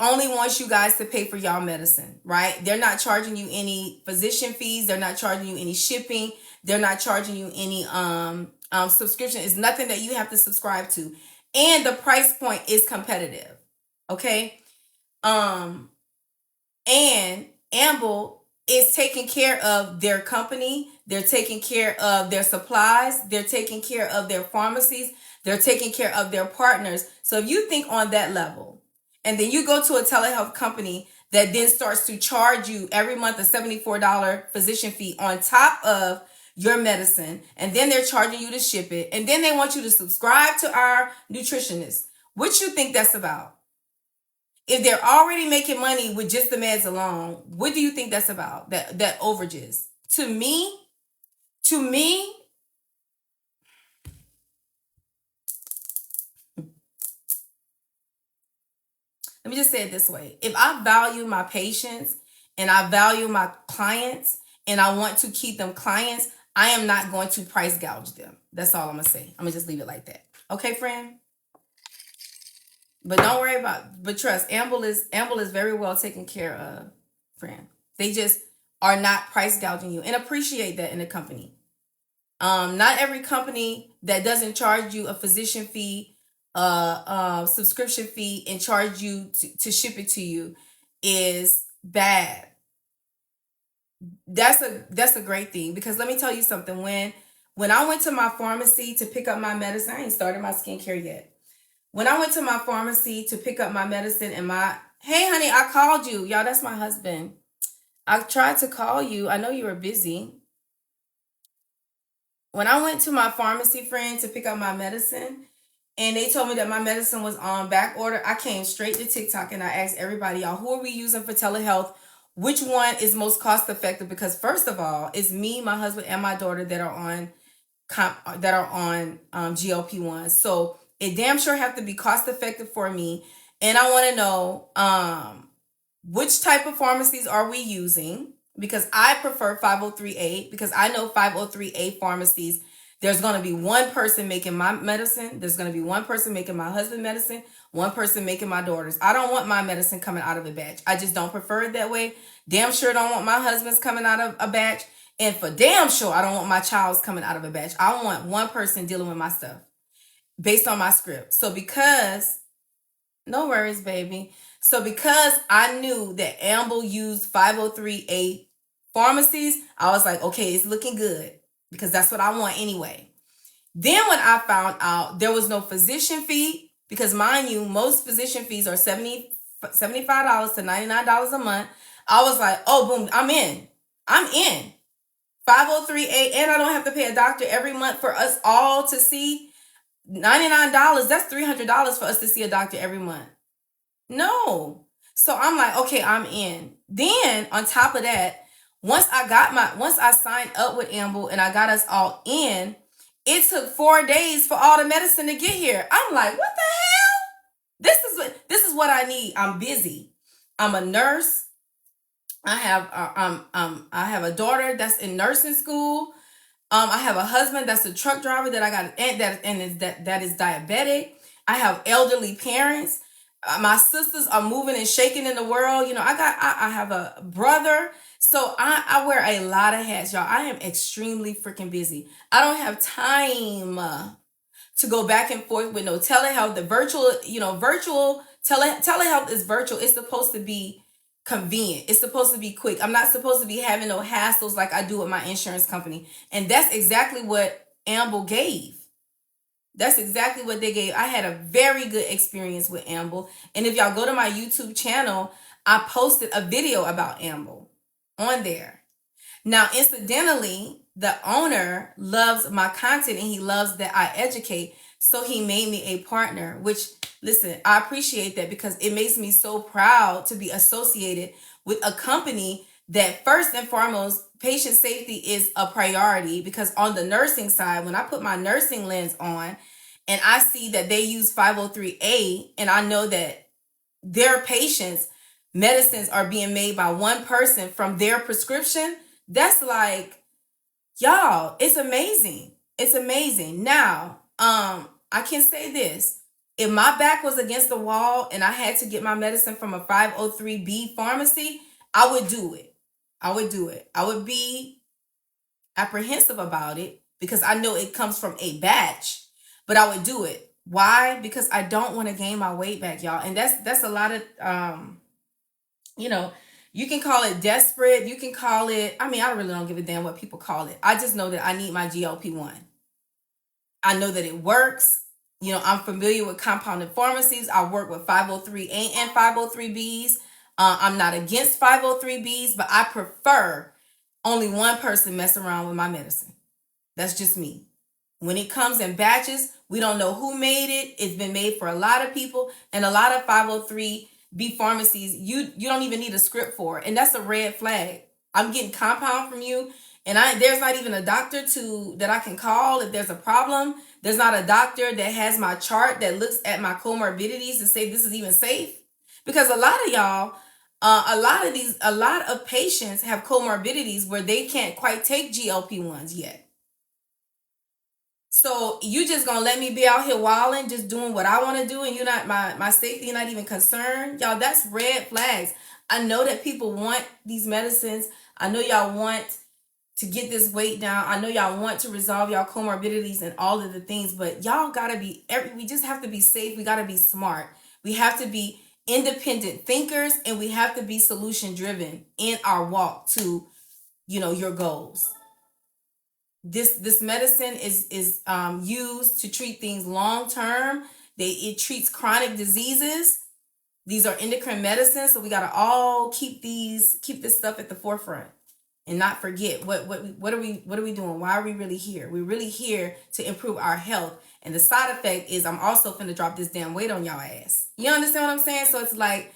S1: only wants you guys to pay for y'all medicine, right? They're not charging you any physician fees. They're not charging you any shipping. They're not charging you any subscription. It's nothing that you have to subscribe to. And the price point is competitive. Okay? And Amble is taking care of their company. They're taking care of their supplies. They're taking care of their pharmacies. They're taking care of their partners. So if you think on that level, and then you go to a telehealth company that then starts to charge you every month a $74 physician fee on top of your medicine, and then they're charging you to ship it, and then they want you to subscribe to our nutritionist. What you think that's about? If they're already making money with just the meds alone, what do you think that's about? That overages. To me, let me just say it this way. If I value my patients and I value my clients and I want to keep them clients, I am not going to price gouge them. That's all I'm going to say. I'm going to just leave it like that. Okay, friend? But don't worry but trust, Amble is very well taken care of, friend. They just are not price gouging you, and appreciate that in the company. Not every company that doesn't charge you a physician fee, subscription fee, and charge you to ship it to you is bad. That's a great thing, because let me tell you something. When I went to my pharmacy to pick up my medicine, I ain't started my skincare yet. When I went to my pharmacy to pick up my medicine and hey honey, I called you. Y'all, that's my husband. I tried to call you. I know you were busy. When I went to my pharmacy friend to pick up my medicine and they told me that my medicine was on back order, I came straight to TikTok and I asked everybody, y'all, who are we using for telehealth? Which one is most cost effective? Because first of all, it's me, my husband, and my daughter that are on GLP-1. So it damn sure have to be cost effective for me. And I want to know which type of pharmacies are we using? Because I prefer 503A, because I know 503A pharmacies, there's going to be one person making my medicine. There's going to be one person making my husband's medicine, one person making my daughter's. I don't want my medicine coming out of a batch. I just don't prefer it that way. Damn sure don't want my husband's coming out of a batch. And for damn sure, I don't want my child's coming out of a batch. I want one person dealing with my stuff based on my script. So because, no worries, baby. So because I knew that Amble used 503A pharmacies, I was like, okay, it's looking good, because that's what I want anyway. Then when I found out there was no physician fee, because mind you, most physician fees are $75 to $99 a month, I was like, oh, boom, I'm in. 503A, and I don't have to pay a doctor every month for us all to see. $99, that's $300 for us to see a doctor every month. No. So I'm like, okay, I'm in. Then on top of that, once I signed up with Amble and I got us all in, it took 4 days for all the medicine to get here. I'm like, what the hell? This is what I need. I'm busy. I'm a nurse. I have a daughter that's in nursing school. I have a husband that's a truck driver that I got, that is diabetic. I have elderly parents. My sisters are moving and shaking in the world. You know, I have a brother. So I wear a lot of hats, y'all. I am extremely freaking busy. I don't have time to go back and forth with no telehealth. The virtual telehealth is virtual. It's supposed to be convenient. It's supposed to be quick. I'm not supposed to be having no hassles like I do with my insurance company. And that's exactly what Amble gave. That's exactly what they gave. I had a very good experience with Amble. And if y'all go to my YouTube channel, I posted a video about Amble on there. Now, incidentally, the owner loves my content and he loves that I educate. So he made me a partner, which, listen, I appreciate that, because it makes me so proud to be associated with a company that first and foremost, patient safety is a priority. Because on the nursing side, when I put my nursing lens on and I see that they use 503A, and I know that their patients' medicines are being made by one person from their prescription, that's like, y'all, it's amazing. It's amazing. Now, I can say this. If my back was against the wall and I had to get my medicine from a 503B pharmacy, I would do it. I would do it. I would be apprehensive about it because I know it comes from a batch, but I would do it. Why? Because I don't want to gain my weight back, y'all. And that's a lot of you know, you can call it desperate. You can call it, I mean, I really don't give a damn what people call it. I just know that I need my GLP-1. I know that it works. You know, I'm familiar with compounded pharmacies. I work with 503A and 503Bs. I'm not against 503Bs, but I prefer only one person mess around with my medicine. That's just me. When it comes in batches, we don't know who made it. It's been made for a lot of people, and a lot of 503B pharmacies, you don't even need a script for it. And that's a red flag. I'm getting compound from you, and there's not even a doctor that I can call if there's a problem. There's not a doctor that has my chart that looks at my comorbidities to say this is even safe. Because a lot of y'all, a lot of patients have comorbidities where they can't quite take GLP-1s yet. So you just gonna let me be out here wilding, just doing what I want to do, and you're not my safety, you're not even concerned, y'all. That's red flags. I know that people want these medicines. I know y'all want to get this weight down. I know y'all want to resolve y'all comorbidities and all of the things, but y'all gotta be, we just have to be safe. We gotta be smart. We have to be independent thinkers, and we have to be solution driven in our walk to, your goals. This medicine is used to treat things long term. It treats chronic diseases. These are endocrine medicines, so we gotta all keep this stuff at the forefront and not forget what are we doing? Why are we really here? We're really here to improve our health. And the side effect is I'm also finna drop this damn weight on y'all ass. You understand what I'm saying? So it's like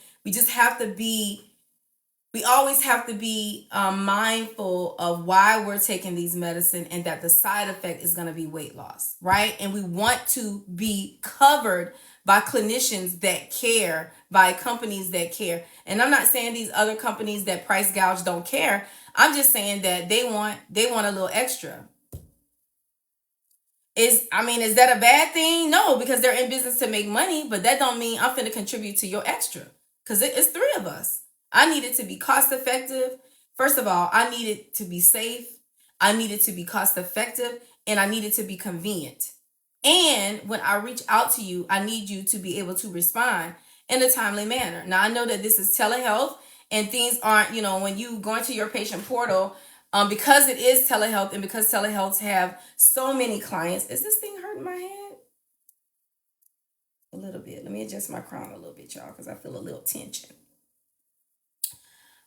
S1: we always have to be mindful of why we're taking these medicine, and that the side effect is going to be weight loss, right? And we want to be covered by clinicians that care, by companies that care. And I'm not saying these other companies that price gouge don't care. I'm just saying that they want a little extra. Is that a bad thing? No, because they're in business to make money, but that don't mean I'm finna contribute to your extra. Because it's three of us. I need it to be cost effective. First of all, I need it to be safe. I need it to be cost effective, and I need it to be convenient. And when I reach out to you, I need you to be able to respond in a timely manner. Now, I know that this is telehealth, and things aren't, when you go into your patient portal, because it is telehealth, and because telehealths have so many clients. Is this thing hurting my head? A little bit. Let me adjust my crown a little bit, y'all, because I feel a little tension.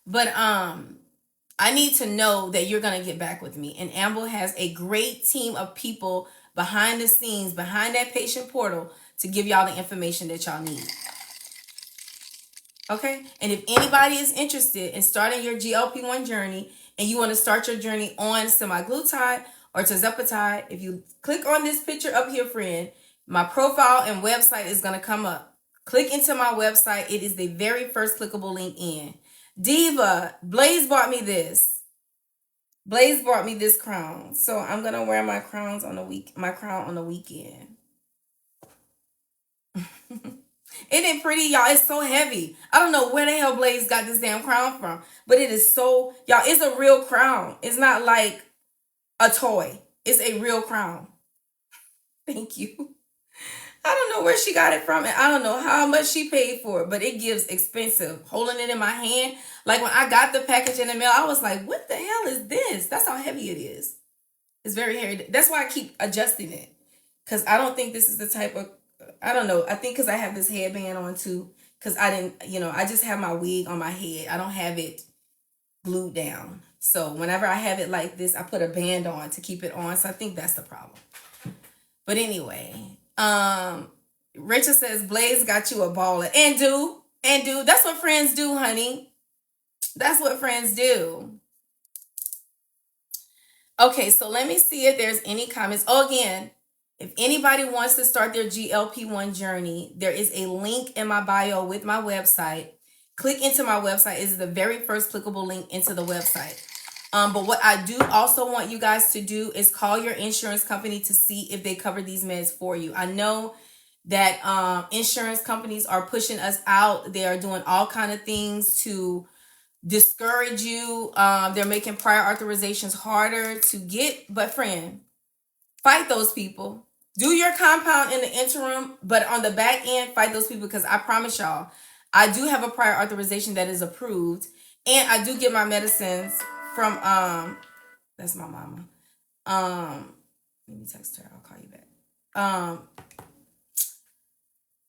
S1: But I need to know that you're going to get back with me. And Amble has a great team of people behind the scenes, behind that patient portal, to give y'all the information that y'all need. Okay? And if anybody is interested in starting your GLP-1 journey, and you want to start your journey on semaglutide or tirzepatide, if you click on this picture up here, friend, my profile and website is going to come up. Click into my website. It is the very first clickable link in. Diva, Blaze bought me this. Blaze brought me this crown. So I'm going to wear my crown on the weekend. Isn't it pretty, y'all? It's so heavy. I don't know where the hell Blaze got this damn crown from, but it is so, y'all, it's a real crown. It's not like a toy. It's a real crown. Thank you. I don't know where she got it from, and I don't know how much she paid for it, but it gives expensive. Holding it in my hand, like when I got the package in the mail, I was like, what the hell is this? That's how heavy it is. It's very heavy. That's why I keep adjusting it, because I don't think this is the type of, I don't know. I think because I have this headband on too, because I didn't, I just have my wig on my head. I don't have it glued down. So whenever I have it like this, I put a band on to keep it on. So I think that's the problem. But anyway, Rachel says Blaze got you a baller. And do. That's what friends do, honey. That's what friends do. Okay, so let me see if there's any comments. Oh, again, if anybody wants to start their GLP-1 journey, there is a link in my bio with my website. Click into my website. It is the very first clickable link into the website. But what I do also want you guys to do is call your insurance company to see if they cover these meds for you. I know that insurance companies are pushing us out. They are doing all kind of things to discourage you. They're making prior authorizations harder to get. But friend, fight those people. Do your compound in the interim, but on the back end, fight those people, because I promise y'all, I do have a prior authorization that is approved, and I do get my medicines from that's my mama. Let me text her. I'll call you back.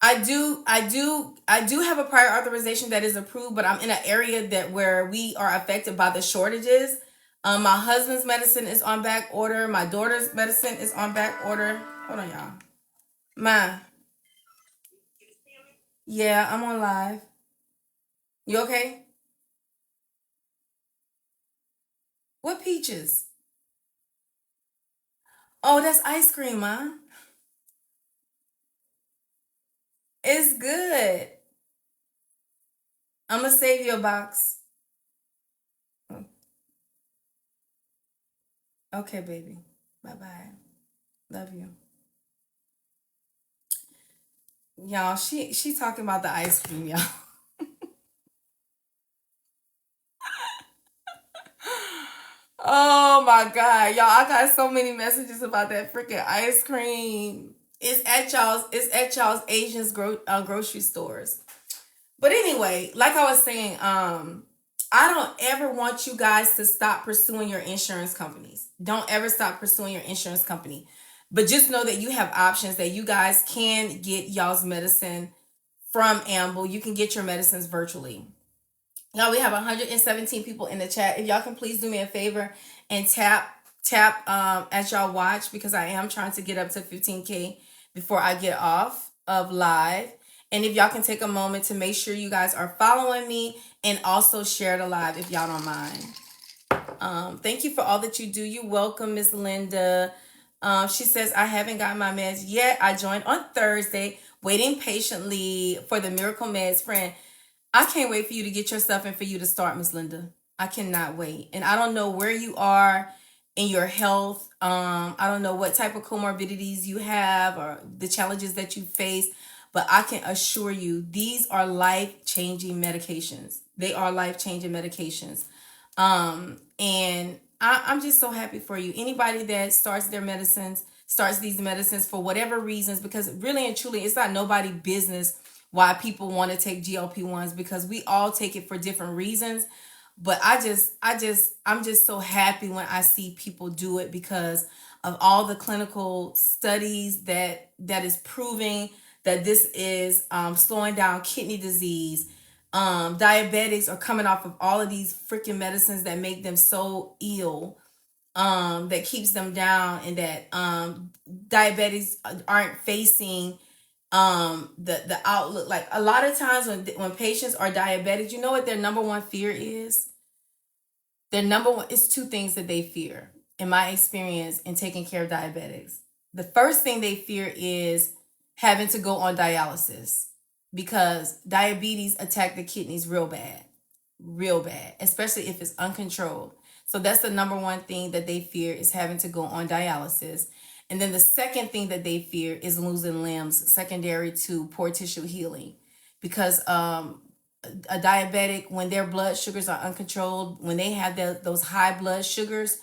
S1: I do have a prior authorization that is approved, but I'm in an area where we are affected by the shortages. My husband's medicine is on back order. My daughter's medicine is on back order. Hold on, y'all. Yeah, I'm on live. You okay? What peaches? Oh, that's ice cream, Ma. It's good. I'm gonna save you a box. Okay, baby. Bye-bye. Love you. Y'all, she talking about the ice cream, y'all. Oh my God, y'all! I got so many messages about that freaking ice cream. It's at y'all's Asians grocery stores. But anyway, like I was saying, I don't ever want you guys to stop pursuing your insurance companies. Don't ever stop pursuing your insurance company. But just know that you have options that you guys can get y'all's medicine from Amble. You can get your medicines virtually. Now we have 117 people in the chat. If y'all can please do me a favor and tap as y'all watch, because I am trying to get up to 15K before I get off of live. And if y'all can take a moment to make sure you guys are following me and also share the live if y'all don't mind. Thank you for all that you do. You're welcome, Miss Linda. She says, I haven't gotten my meds yet. I joined on Thursday, waiting patiently for the Miracle Meds. Friend, I can't wait for you to get your stuff and for you to start, Miss Linda. I cannot wait. And I don't know where you are in your health. I don't know what type of comorbidities you have or the challenges that you face, but I can assure you these are life-changing medications. They are life-changing medications. And I'm just so happy for you. Anybody that starts these medicines for whatever reasons, because really and truly, it's not nobody business why people want to take GLP-1s, because we all take it for different reasons. But I'm just so happy when I see people do it because of all the clinical studies that is proving that this is slowing down kidney disease. Diabetics are coming off of all of these freaking medicines that make them so ill, that keeps them down, and that diabetics aren't facing the outlook. Like a lot of times when patients are diabetic, you know what their number one fear is? Their number one is two things that they fear, in my experience in taking care of diabetics. The first thing they fear is having to go on dialysis, because diabetes attack the kidneys real bad, especially if it's uncontrolled. So that's the number one thing that they fear, is having to go on dialysis. And then the second thing that they fear is losing limbs secondary to poor tissue healing, because a diabetic, when their blood sugars are uncontrolled, when they have those high blood sugars,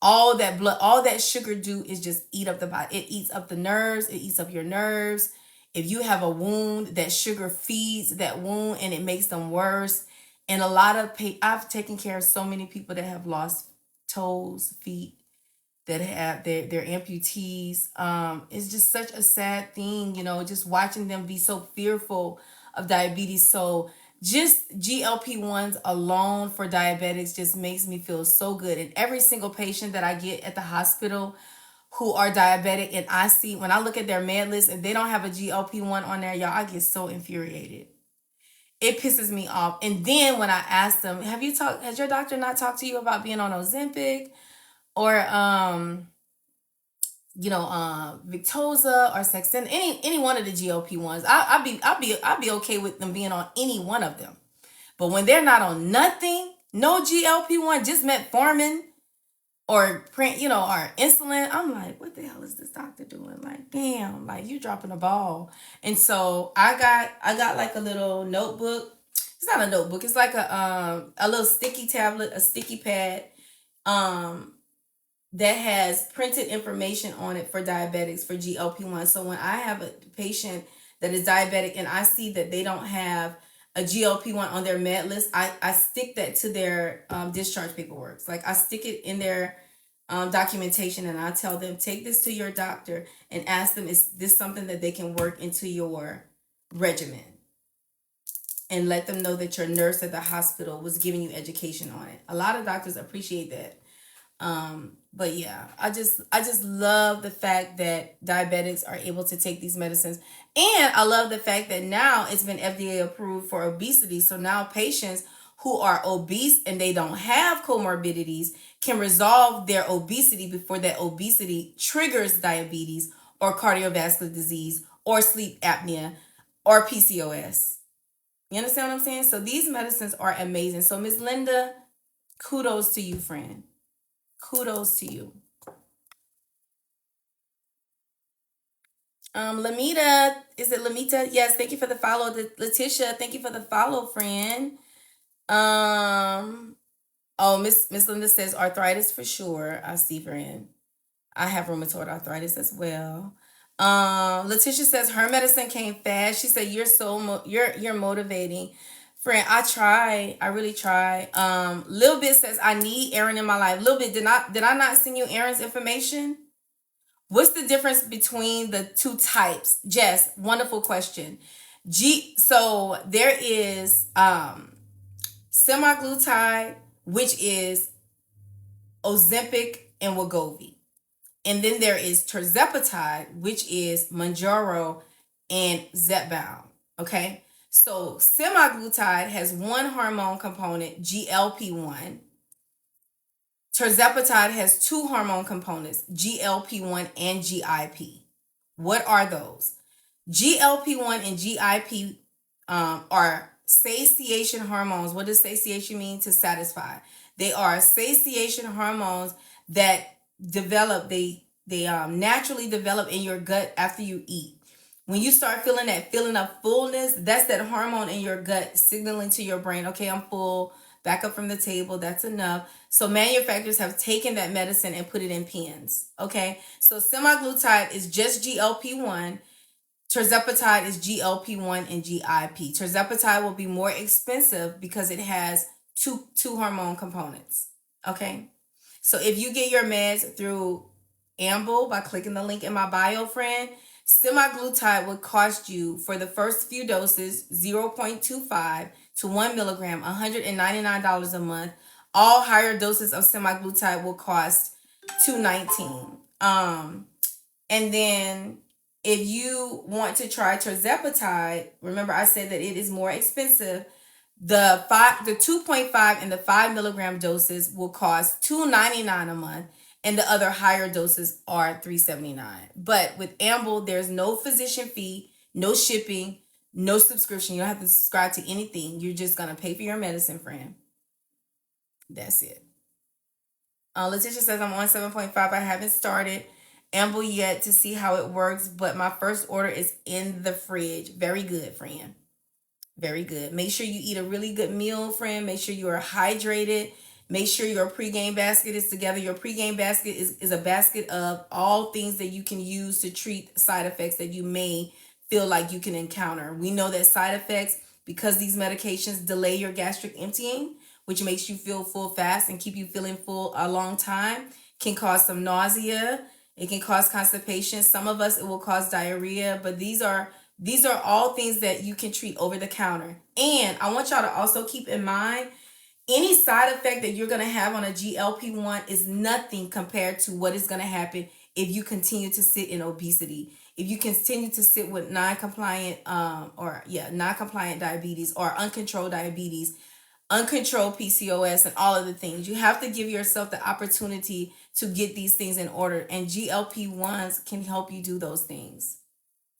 S1: all that sugar do is just eat up the body. It eats up the nerves. It eats up your nerves. If you have a wound, that sugar feeds that wound and it makes them worse. And a lot of I've taken care of so many people that have lost toes, feet, that have their amputees. It's just such a sad thing, just watching them be so fearful of diabetes. So just GLP-1s alone for diabetics just makes me feel so good. And every single patient that I get at the hospital who are diabetic, and I see, when I look at their med list and they don't have a GLP-1 on there, y'all, I get so infuriated. It pisses me off. And then when I ask them, has your doctor not talked to you about being on Ozempic or Victoza or Sexin, any one of the GLP-1s, I'll be okay with them being on any one of them. But when they're not on nothing, no GLP-1, just metformin or insulin, I'm like, what the hell is this doctor doing? Like, damn, like you dropping a ball. And so I got like a little notebook. It's not a notebook. It's like a little sticky tablet, a sticky pad, that has printed information on it for diabetics for GLP-1. So when I have a patient that is diabetic and I see that they don't have a GLP-1 on their med list, I stick that to their discharge paperwork. Like I stick it in their documentation, and I tell them, take this to your doctor and ask them, is this something that they can work into your regimen? And let them know that your nurse at the hospital was giving you education on it. A lot of doctors appreciate that. But yeah, I just love the fact that diabetics are able to take these medicines. And I love the fact that now it's been FDA approved for obesity. So now patients who are obese and they don't have comorbidities can resolve their obesity before that obesity triggers diabetes or cardiovascular disease or sleep apnea or PCOS. You understand what I'm saying? So these medicines are amazing. So Ms. Linda, kudos to you, friend. Kudos to you. Lamita, is it Lamita? Yes, thank you for the follow. Letitia, thank you for the follow, friend. Oh, Miss Linda says arthritis for sure. I see, friend. I have rheumatoid arthritis as well. Letitia says her medicine came fast. She said you're you're motivating, friend. I try. I really try. Lil Bit says I need Aaron in my life. Lil Bit, did I not send you Aaron's information? What's the difference between the two types? Jess, wonderful question. So there is semaglutide, which is Ozempic and Wegovy. And then there is tirzepatide, which is MOUNJARO and ZEPBOUND. Okay? So semaglutide has one hormone component, GLP-1. Tirzepatide has two hormone components, GLP-1 and GIP. What are those? GLP-1 and GIP are satiation hormones. What does satiation mean? To satisfy. They are satiation hormones that they naturally develop in your gut after you eat. When you start feeling that feeling of fullness, that's that hormone in your gut signaling to your brain, okay, I'm full, back up from the table, that's enough. So manufacturers have taken that medicine and put it in pens, okay? So semaglutide is just GLP-1. Tirzepatide is GLP-1 and GIP. Tirzepatide will be more expensive because it has two hormone components, okay? So if you get your meds through Amble by clicking the link in my bio, friend, semaglutide would cost you for the first few doses 0.25 to 1 milligram, $199 a month. All higher doses of semaglutide will cost $219. And then if you want to try tirzepatide, remember I said that it is more expensive. The 2.5 and the 5 milligram doses will cost $299 a month, and the other higher doses are $379. But with Amble, there's no physician fee, no shipping, no subscription. You don't have to subscribe to anything. You're just gonna pay for your medicine, friend. That's it. Letitia says I'm on 7.5. I haven't started Amble yet to see how it works, but my first order is in the fridge. Very good, friend. Very good. Make sure you eat a really good meal, friend. Make sure you are hydrated. Make sure your pregame basket is together. Your pregame basket is a basket of all things that you can use to treat side effects that you may feel like you can encounter. We know that side effects, because these medications delay your gastric emptying, which makes you feel full fast and keep you feeling full a long time, can cause some nausea. It can cause constipation. Some of us, it will cause diarrhea, but these are all things that you can treat over the counter. And I want y'all to also keep in mind, any side effect that you're going to have on a GLP-1 is nothing compared to what is going to happen if you continue to sit in obesity. If you continue to sit with non-compliant diabetes or uncontrolled diabetes, uncontrolled PCOS, and all of the things. You have to give yourself the opportunity to get these things in order. And GLP-1s can help you do those things.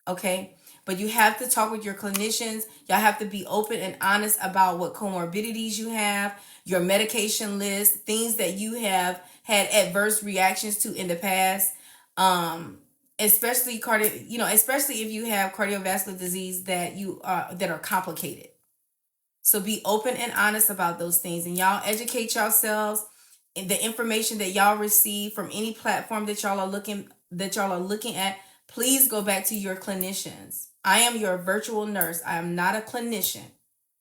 S1: Okay? But you have to talk with your clinicians. Y'all have to be open and honest about what comorbidities you have, your medication list, things that you have had adverse reactions to in the past. Especially especially if you have cardiovascular disease that are complicated. So be open and honest about those things, and y'all educate yourselves. And the information that y'all receive from any platform that y'all are looking at, please go back to your clinicians. I am your virtual nurse. I am not a clinician.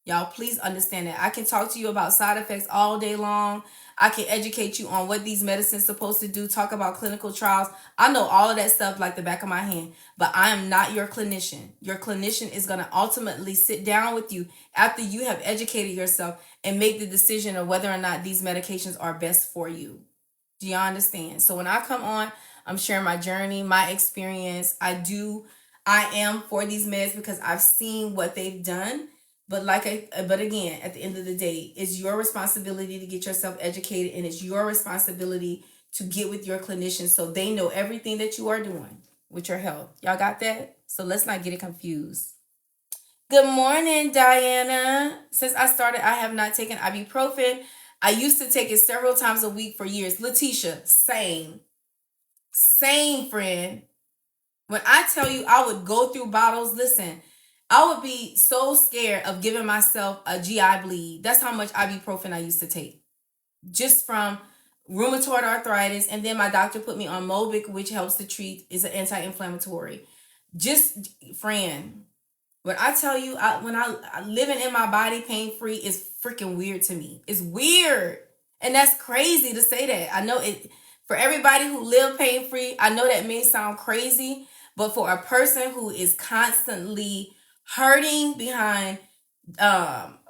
S1: Y'all, please understand that. I can talk to you about side effects all day long. I can educate you on what these medicines supposed to do, talk about clinical trials. I know all of that stuff like the back of my hand, but I am not your clinician. Your clinician is going to ultimately sit down with you after you have educated yourself and make the decision of whether or not these medications are best for you. Do y'all understand? So when I come on, I'm sharing my journey, my experience. I am for these meds because I've seen what they've done. But again, at the end of the day, it's your responsibility to get yourself educated, and it's your responsibility to get with your clinician so they know everything that you are doing with your health. Y'all got that? So let's not get it confused. Good morning, Diana. Since I started, I have not taken ibuprofen. I used to take it several times a week for years. Letitia, same, friend. When I tell you I would go through bottles, listen, I would be so scared of giving myself a GI bleed. That's how much ibuprofen I used to take. just from rheumatoid arthritis. And then my doctor put me on Mobic, which helps to treat, is an anti-inflammatory. Just, friend, when I tell you, when I living in my body pain free is freaking weird to me. It's weird, and that's crazy to say that. I know it for everybody who live pain free. I know that may sound crazy, but for a person who is constantly hurting things that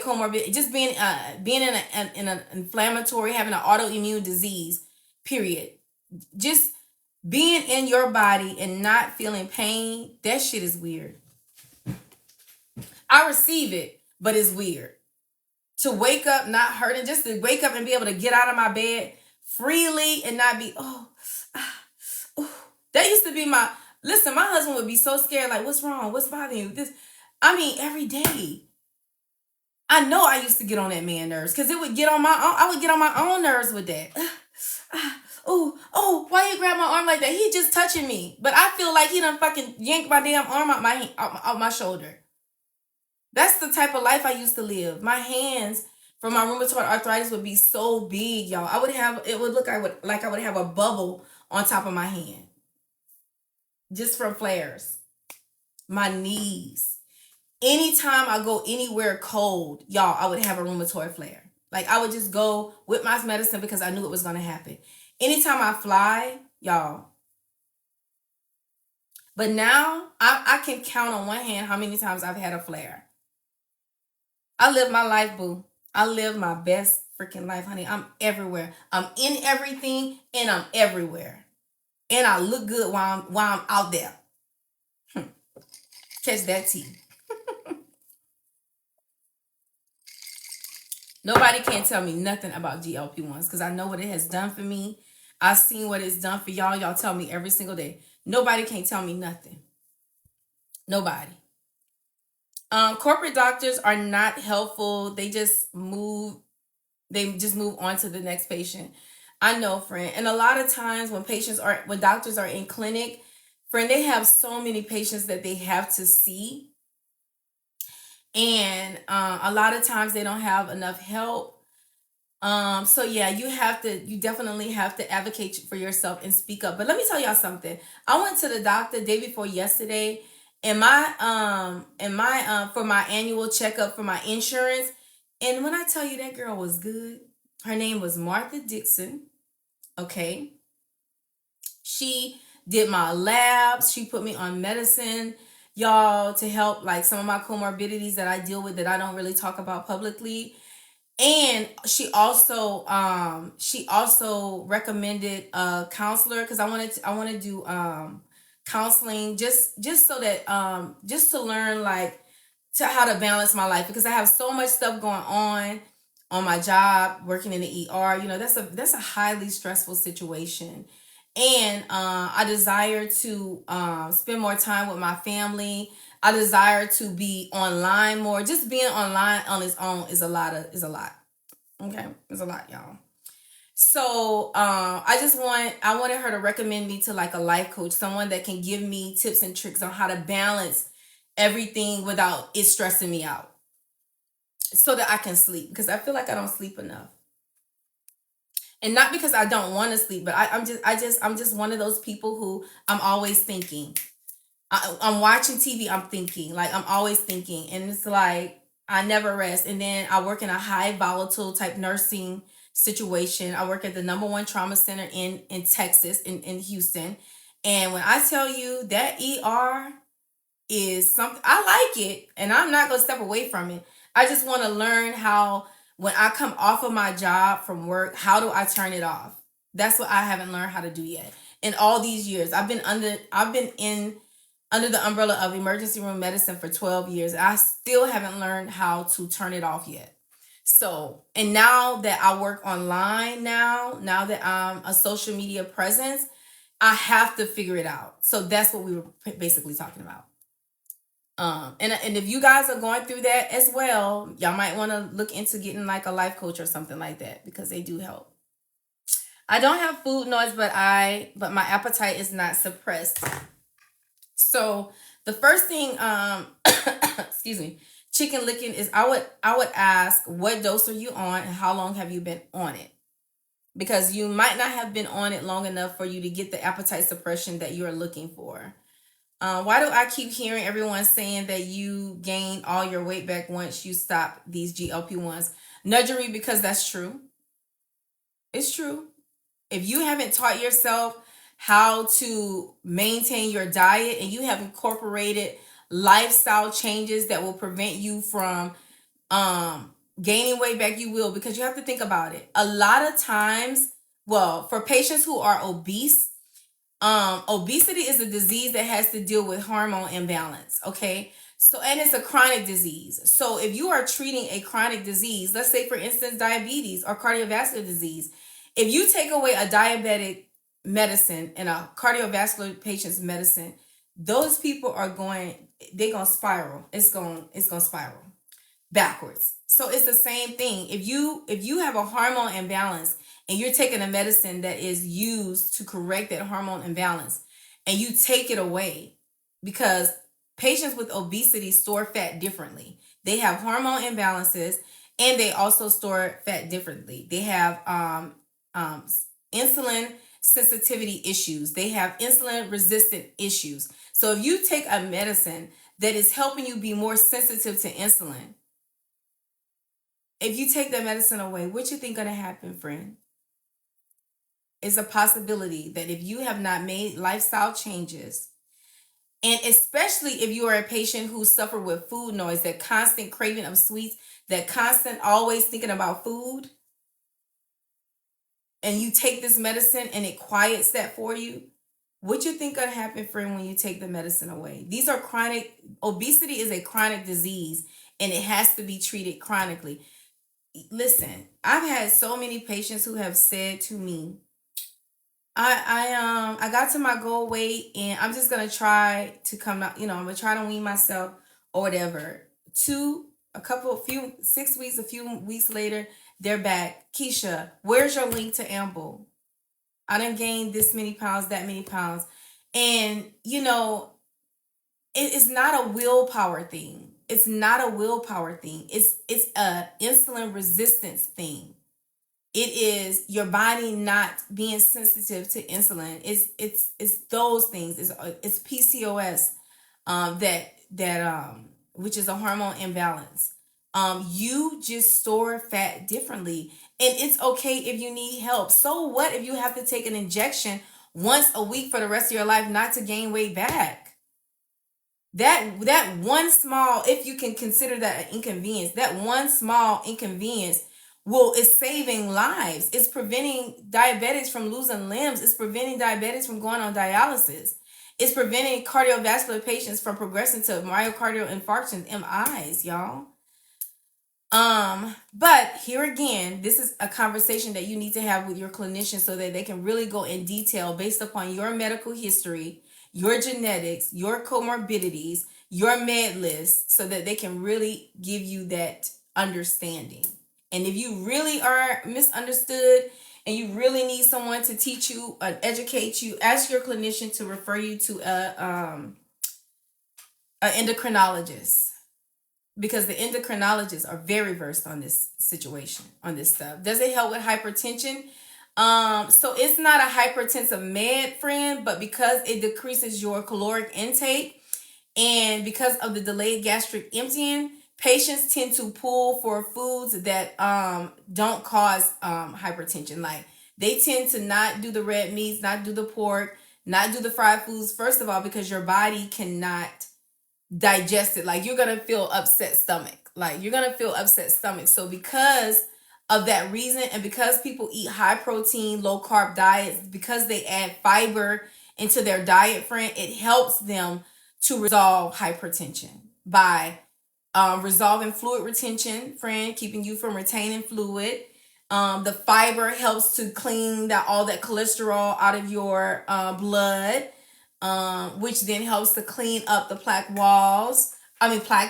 S1: comorbid, just being in an inflammatory, having an autoimmune disease, period. Just being in your body and not feeling pain, that shit is weird. I receive it, but it's weird. To wake up not hurting, just to wake up and be able to get out of my bed freely and not be, that used to be my, listen, my husband would be so scared, like, what's wrong? What's bothering you? Every day. I know I used to get on that man nerves because I would get on my own nerves with that. Why you grab my arm like that? He just touching me. But I feel like he done fucking yanked my damn arm out my shoulder. That's the type of life I used to live. My hands from my rheumatoid arthritis would be so big, y'all. It would look like I would have a bubble on top of my hand. Just from flares. My knees. Anytime I go anywhere cold, y'all, I would have a rheumatoid flare. Like, I would just go with my medicine because I knew it was going to happen. Anytime I fly, y'all. But now, I can count on one hand how many times I've had a flare. I live my life, boo. I live my best freaking life, honey. I'm everywhere. I'm in everything, and I'm everywhere. And I look good while I'm out there. Catch that tea. Nobody can tell me nothing about GLP-1s because I know what it has done for me. I've seen what it's done for y'all. Y'all tell me every single day. Nobody can tell me nothing. Nobody. Corporate doctors are not helpful. They just move on to the next patient. I know, friend. And a lot of times when doctors are in clinic, friend, they have so many patients that they have to see. And a lot of times they don't have enough help. So yeah, you definitely have to advocate for yourself and speak up. But let me tell y'all something. I went to the doctor day before yesterday, and for my annual checkup for my insurance. And when I tell you that girl was good, her name was Martha Dixon. Okay. She did my labs. She put me on medicine, y'all, to help like some of my comorbidities that I deal with that I don't really talk about publicly. And she also recommended a counselor because I want to do counseling just so that just to learn like to how to balance my life because I have so much stuff going on my job, working in the ER. You know, that's a highly stressful situation. And I desire to spend more time with my family. I desire to be online more. Just being online on its own is a lot. Okay, it's a lot, y'all. So I wanted her to recommend me to like a life coach, someone that can give me tips and tricks on how to balance everything without it stressing me out, so that I can sleep because I feel like I don't sleep enough. And not because I don't want to sleep, but I'm just one of those people who I'm always thinking. I'm watching TV, I'm thinking. Like, I'm always thinking. And it's like, I never rest. And then I work in a high volatile type nursing situation. I work at the #1 trauma center in Texas, in Houston. And when I tell you that ER is something, I like it. And I'm not going to step away from it. I just want to learn how, when I come off of my job from work, how do I turn it off? That's what I haven't learned how to do yet. In all these years, I've been under the umbrella of emergency room medicine for 12 years. I still haven't learned how to turn it off yet. So, and now that I work online now that I'm a social media presence, I have to figure it out. So that's what we were basically talking about. And if you guys are going through that as well, y'all might want to look into getting like a life coach or something like that because they do help. I don't have food noise, but my appetite is not suppressed. So the first thing, excuse me, chicken licking is, I would ask, what dose are you on and how long have you been on it? Because you might not have been on it long enough for you to get the appetite suppression that you're looking for. Why do I keep hearing everyone saying that you gain all your weight back once you stop these GLP-1s? Nudgery, because that's true. It's true. If you haven't taught yourself how to maintain your diet and you have incorporated lifestyle changes that will prevent you from gaining weight back, you will, because you have to think about it. A lot of times, well, for patients who are obese, obesity is a disease that has to deal with hormone imbalance. Okay. So, and it's a chronic disease. So if you are treating a chronic disease, let's say for instance, diabetes or cardiovascular disease, if you take away a diabetic medicine and a cardiovascular patient's medicine, those people are they're going to spiral. It's going to spiral backwards. So it's the same thing. If you have a hormone imbalance and you're taking a medicine that is used to correct that hormone imbalance and you take it away, because patients with obesity store fat differently. They have hormone imbalances and they also store fat differently. They have insulin sensitivity issues. They have insulin resistant issues. So if you take a medicine that is helping you be more sensitive to insulin, if you take that medicine away, what you think gonna happen, friend? It's a possibility that if you have not made lifestyle changes, and especially if you are a patient who suffer with food noise, that constant craving of sweets, that constant always thinking about food, and you take this medicine and it quiets that for you, what you think gonna happen, friend, when you take the medicine away? These are chronic, obesity is a chronic disease and it has to be treated chronically. Listen, I've had so many patients who have said to me, I got to my goal weight and I'm just gonna try to come out, I'm gonna try to wean myself or whatever. A few 6 weeks, a few weeks later, they're back. Keisha, where's your link to Amble? I done gained this many pounds, that many pounds. And it's not a willpower thing. It's not a willpower thing. It's a insulin resistance thing. It is your body not being sensitive to insulin. It's those things. It's PCOS, that which is a hormone imbalance. You just store fat differently, and it's okay if you need help. So what if you have to take an injection once a week for the rest of your life not to gain weight back? That one small, if you can consider that an inconvenience, that one small inconvenience is saving lives. It's preventing diabetics from losing limbs. It's preventing diabetics from going on dialysis. It's preventing cardiovascular patients from progressing to myocardial infarctions, MIs, y'all. But here again, this is a conversation that you need to have with your clinician so that they can really go in detail based upon your medical history, your genetics, your comorbidities, your med list, so that they can really give you that understanding. And if you really are misunderstood and you really need someone to teach you and educate you, ask your clinician to refer you to an endocrinologist, because the endocrinologists are very versed on this situation, on this stuff. Does it help with hypertension? So it's not a hypertensive med, friend, but because it decreases your caloric intake and because of the delayed gastric emptying, patients tend to pull for foods that don't cause hypertension. Like they tend to not do the red meats, not do the pork, not do the fried foods. First of all, because your body cannot digest it. Like you're gonna feel upset stomach. So because of that reason, and because people eat high protein, low carb diets, because they add fiber into their diet, friend, it helps them to resolve hypertension by resolving fluid retention, friend, keeping you from retaining fluid. The fiber helps to clean all that cholesterol out of your blood, which then helps to clean up the plaque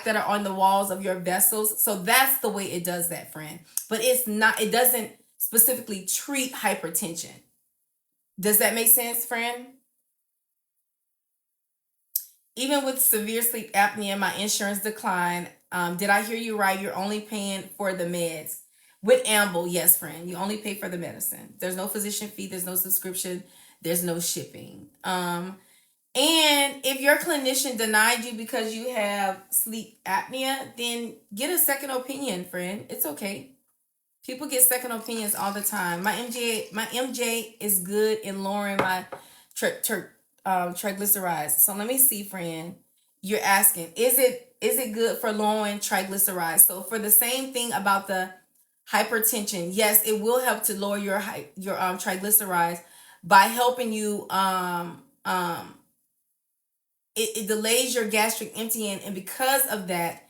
S1: that are on the walls of your vessels. So that's the way it does that, friend. But it doesn't specifically treat hypertension. Does that make sense, friend? Even with severe sleep apnea, my insurance declined. Did I hear you right? You're only paying for the meds. With Amble, yes, friend. You only pay for the medicine. There's no physician fee. There's no subscription. There's no shipping. And if your clinician denied you because you have sleep apnea, then get a second opinion, friend. It's okay. People get second opinions all the time. My MJ is good in lowering my triglycerides. So let me see, friend. You're asking, is it good for lowering triglycerides? So for the same thing about the hypertension, yes, it will help to lower your triglycerides by helping you it delays your gastric emptying, and because of that,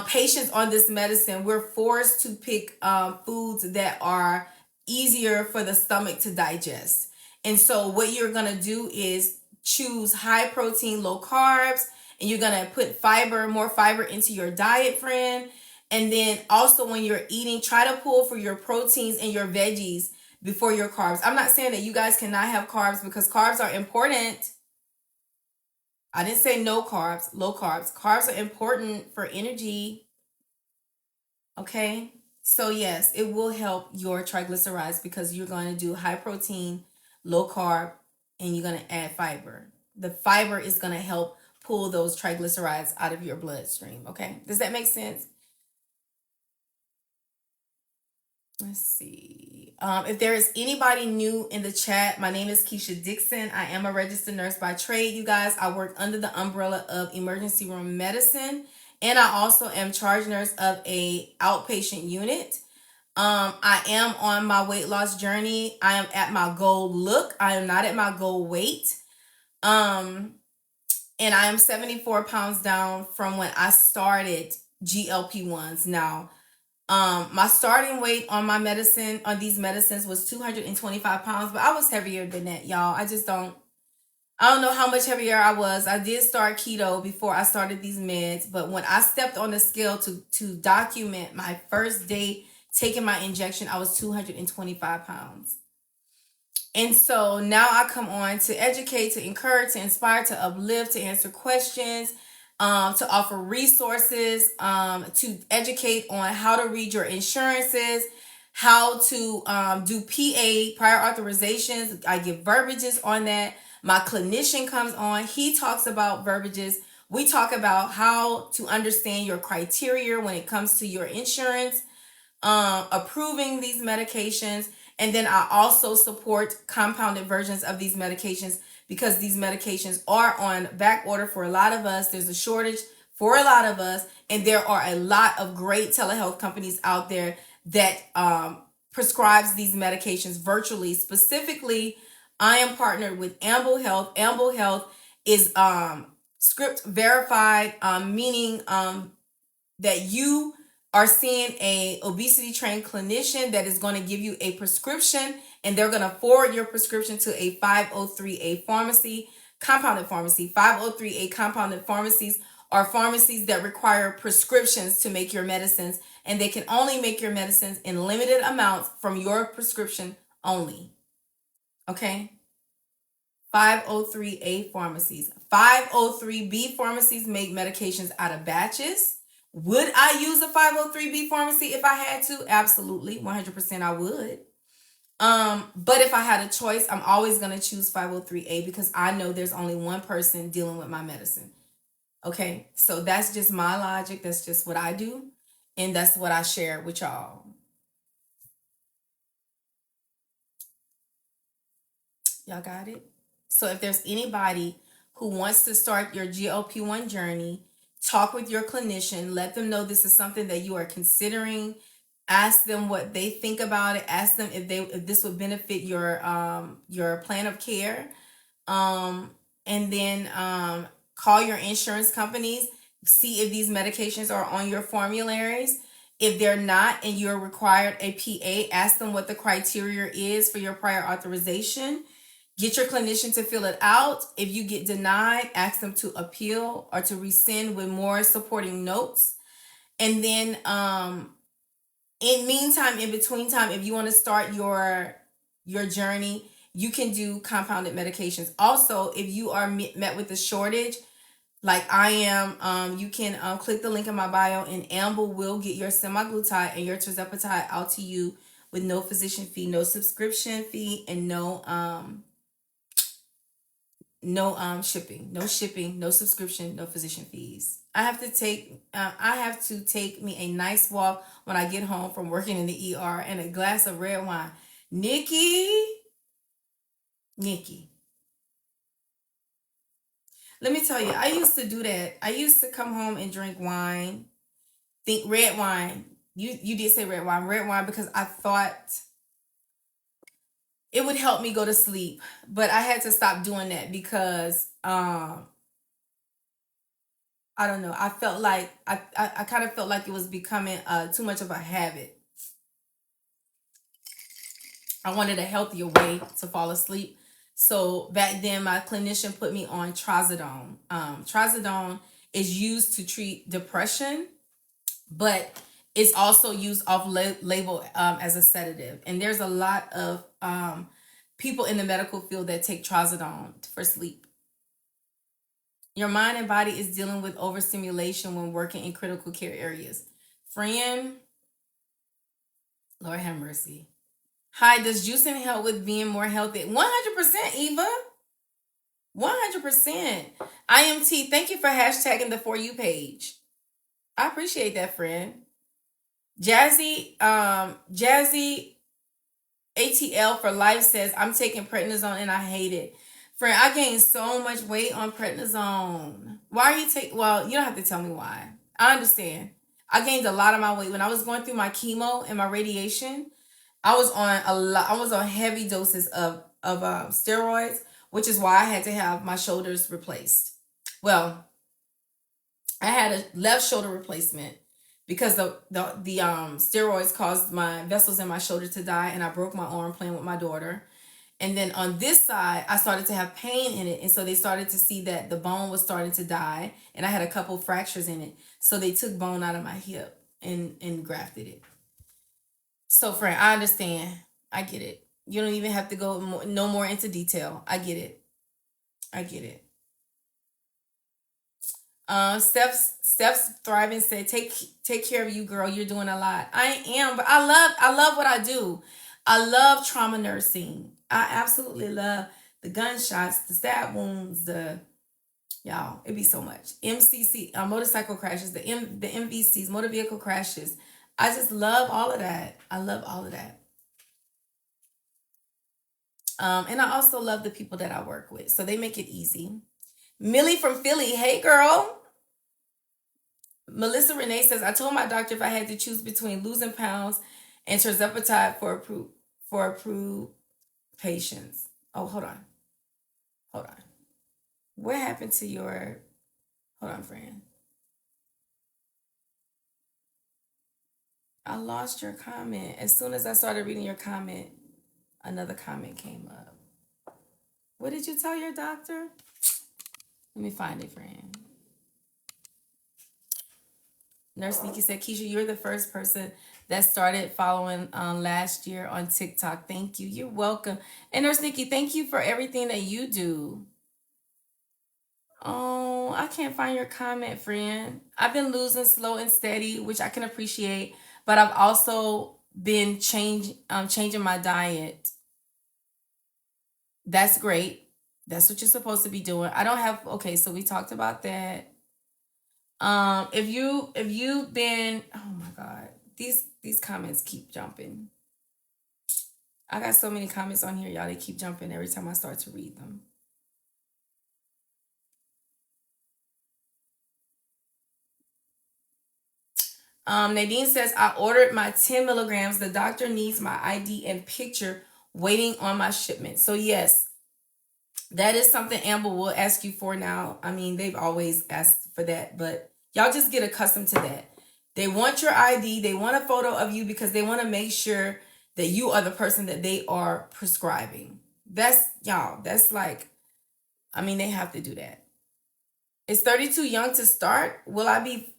S1: patients on this medicine, we're forced to pick foods that are easier for the stomach to digest. And so what you're going to do is choose high protein, low carbs, and you're going to put more fiber into your diet, friend. And then also when you're eating, try to pull for your proteins and your veggies before your carbs. I'm not saying that you guys cannot have carbs, because carbs are important. I didn't say no carbs, low carbs. Carbs are important for energy. Okay? So yes, it will help your triglycerides because you're going to do high protein, low carb, and you're going to add fiber. The fiber is going to help pull those triglycerides out of your bloodstream. Okay? Does that make sense? Let's see. If there is anybody new in the chat, my name is KEASHA DiXON. I am a registered nurse by trade, you guys. I work under the umbrella of emergency room medicine, and I also am charge nurse of a outpatient unit. I am on my weight loss journey. I am at my goal look. I am not at my goal weight. And I am 74 pounds down from when I started GLP-1s. Now, my starting weight on these medicines was 225 pounds, but I was heavier than that, y'all. I don't know how much heavier I was. I did start keto before I started these meds, but when I stepped on the scale to document my first day taking my injection, I was 225 pounds. And so now I come on to educate, to encourage, to inspire, to uplift, to answer questions, to offer resources, to educate on how to read your insurances, how to do prior authorizations. I give verbiages on that. My clinician comes on. He talks about verbiages. We talk about how to understand your criteria when it comes to your insurance, approving these medications. And then I also support compounded versions of these medications because these medications are on back order for a lot of us. There's a shortage for a lot of us. And there are a lot of great telehealth companies out there that prescribes these medications virtually. Specifically, I am partnered with Amble Health. Amble Health is script verified, meaning that you are seeing a obesity trained clinician that is going to give you a prescription, and they're going to forward your prescription to a 503A pharmacy, compounded pharmacy. 503A compounded pharmacies are pharmacies that require prescriptions to make your medicines, and they can only make your medicines in limited amounts from your prescription only. Okay? 503A pharmacies. 503B pharmacies make medications out of batches. Would I use a 503B pharmacy if I had to? Absolutely. 100% I would. But if I had a choice, I'm always going to choose 503A because I know there's only one person dealing with my medicine. Okay? So that's just my logic. That's just what I do. And that's what I share with y'all. Y'all got it? So if there's anybody who wants to start your GLP-1 journey, talk with your clinician. Let them know this is something that you are considering. Ask them what they think about it. Ask them if this would benefit your plan of care. And then call your insurance companies. See if these medications are on your formularies. If they're not and you're required a PA, ask them what the criteria is for your prior authorization. Get your clinician to fill it out. If you get denied, ask them to appeal or to rescind with more supporting notes. And then in between time, if you want to start your journey, you can do compounded medications. Also, if you are met with a shortage, like I am. You can click the link in my bio, and Amble will get your semaglutide and your tirzepatide out to you with no physician fee, no subscription fee, and no shipping, no subscription, no physician fees. I have to take me a nice walk when I get home from working in the ER and a glass of red wine. Nikki, let me tell you, I used to do that. I used to come home and drink wine, think red wine. You did say red wine because I thought it would help me go to sleep, but I had to stop doing that because I don't know. I felt like I kind of felt like it was becoming too much of a habit. I wanted a healthier way to fall asleep. So back then, my clinician put me on trazodone. Trazodone is used to treat depression, but it's also used off label as a sedative. And there's a lot of people in the medical field that take trazodone for sleep. Your mind and body is dealing with overstimulation when working in critical care areas. Friend, Lord have mercy. Hi, does juicing help with being more healthy? 100%, Eva. 100%. IMT, thank you for hashtagging the For You page. I appreciate that, friend. Jazzy ATL for life says, I'm taking prednisone and I hate it. Friend, I gained so much weight on prednisone. Why are you taking? Well, you don't have to tell me why. I understand. I gained a lot of my weight when I was going through my chemo and my radiation. I was on a lot. I was on heavy doses of steroids, which is why I had to have my shoulders replaced. Well, I had a left shoulder replacement because the steroids caused my vessels in my shoulder to die, and I broke my arm playing with my daughter. And then on this side, I started to have pain in it, and so they started to see that the bone was starting to die, and I had a couple fractures in it. So they took bone out of my hip and grafted it. So, friend, I understand. I get it. You don't even have to go no more into detail. I get it. I get it. Steph's thriving said, take care of you, girl. You're doing a lot. I am, but I love what I do. I love trauma nursing. I absolutely love the gunshots, the stab wounds, y'all. It'd be so much. MCC, motorcycle crashes, the MVCs, motor vehicle crashes. I just love all of that. I love all of that. And I also love the people that I work with, so they make it easy. Millie from Philly, hey girl. Melissa Renee says, I told my doctor if I had to choose between losing pounds and tirzepatide for approved patients. Oh, hold on. What happened to your? Hold on, friend. I lost your comment. As soon as I started reading your comment, another comment came up. What did you tell your doctor? Let me find it, friend. Nurse Nikki said, Keisha, you're the first person that started following last year on TikTok. Thank you. You're welcome. And Nurse Nikki, thank you for everything that you do. Oh, I can't find your comment, friend. I've been losing slow and steady, which I can appreciate, but I've also been changing my diet. That's great. That's what you're supposed to be doing. I don't have, okay, so we talked about that. If you've been, oh my God, these comments keep jumping. I got so many comments on here, y'all. They keep jumping every time I start to read them. Nadine says, I ordered my 10 milligrams. The doctor needs my ID and picture waiting on my shipment. So yes, that is something Amble will ask you for now. I mean, they've always asked for that, but y'all just get accustomed to that. They want your ID. They want a photo of you because they want to make sure that you are the person that they are prescribing. That's, y'all, that's like, I mean, they have to do that. Is 32 young to start? Will I be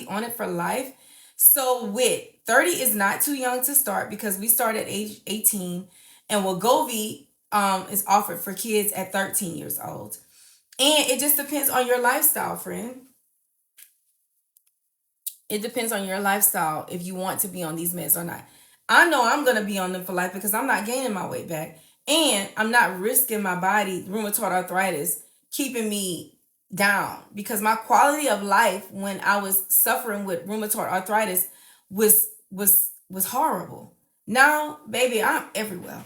S1: on it for life? So with 30 is not too young to start because we start at age 18, and WEGOVY is offered for kids at 13 years old. And it just depends on your lifestyle, friend. It depends on your lifestyle if you want to be on these meds or not. I know I'm going to be on them for life because I'm not gaining my weight back. And I'm not risking my body, rheumatoid arthritis, keeping me down. Because my quality of life when I was suffering with rheumatoid arthritis was horrible. Now, baby, I'm everywhere.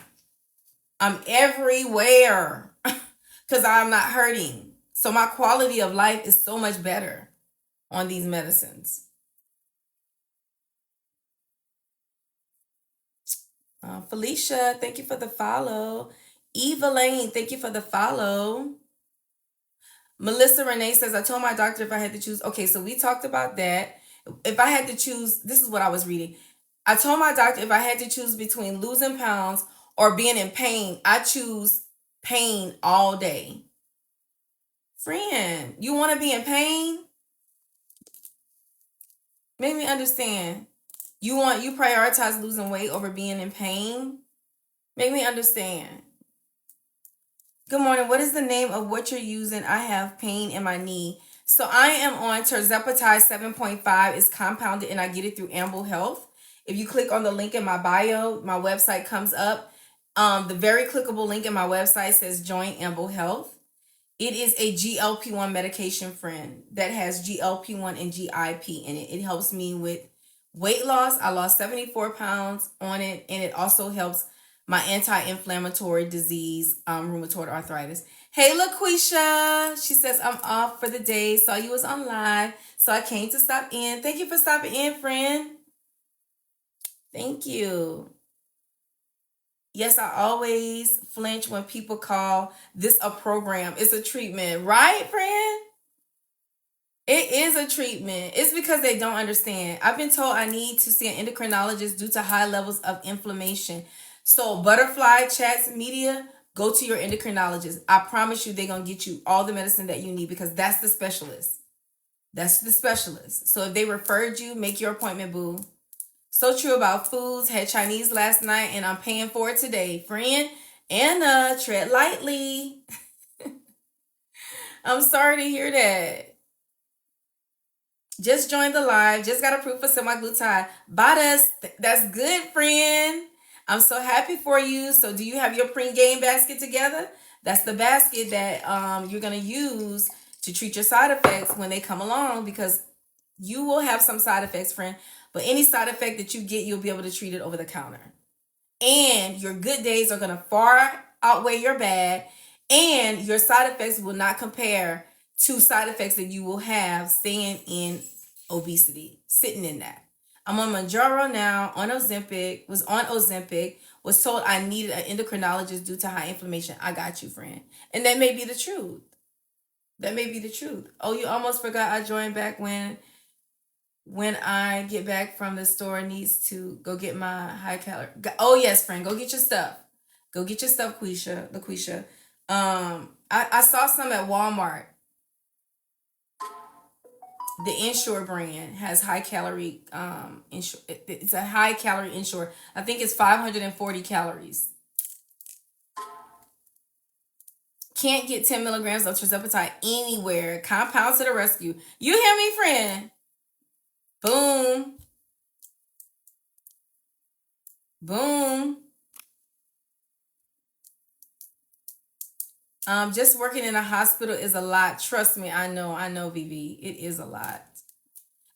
S1: I'm everywhere because I'm not hurting. So my quality of life is so much better on these medicines. Felicia, thank you for the follow. Eva Lane, thank you for the follow. Melissa Renee says, I told my doctor if I had to choose. Okay, so we talked about that. If I had to choose, this is what I was reading. I told my doctor if I had to choose between losing pounds or being in pain, I choose pain all day. Friend, you want to be in pain? Make me understand. You prioritize losing weight over being in pain? Make me understand. Good morning. What is the name of what you're using? I have pain in my knee. So I am on tirzepatide 7.5. It's compounded and I get it through Amble Health. If you click on the link in my bio, my website comes up. The very clickable link in my website says join Amble Health. It is a GLP-1 medication, friend, that has GLP-1 and GIP in it. It helps me with weight loss. I lost 74 pounds on it, and it also helps my anti-inflammatory disease, rheumatoid arthritis. Hey, LaQuisha. She says, I'm off for the day. Saw you was on live, so I came to stop in. Thank you for stopping in, friend. Thank you. Yes, I always flinch when people call this a program. It's a treatment, right, friend? It is a treatment. It's because they don't understand. I've been told I need to see an endocrinologist due to high levels of inflammation. So Butterfly Chats Media, go to your endocrinologist. I promise you they're going to get you all the medicine that you need because that's the specialist. That's the specialist. So if they referred you, make your appointment, boo. So true about foods. Had Chinese last night and I'm paying for it today. Friend, Anna, tread lightly. I'm sorry to hear that. Just joined the live. Just got approved for semaglutide. Bought us. That's good, friend. I'm so happy for you. So do you have your Pregame basket together? That's the basket that you're going to use to treat your side effects when they come along because you will have some side effects, friend. But any side effect that you get, you'll be able to treat it over the counter. And your good days are going to far outweigh your bad. And your side effects will not compare to side effects that you will have staying in obesity, sitting in that. I'm on MOUNJARO now, on Ozempic, was told I needed an endocrinologist due to high inflammation. I got you, friend. And that may be the truth. That may be the truth. Oh, you almost forgot I joined back when I get back from the store needs to go get my high calorie. Oh yes, friend, go get your stuff. Go get your stuff, LaQuisha. I saw some at Walmart. The Ensure brand has high calorie Ensure. It's a high calorie Ensure. I think it's 540 calories. Can't get 10 milligrams of tirzepatide anywhere. Compound to the rescue. You hear me, friend? Boom. Boom. Just working in a hospital is a lot. Trust me, I know, VV. It is a lot.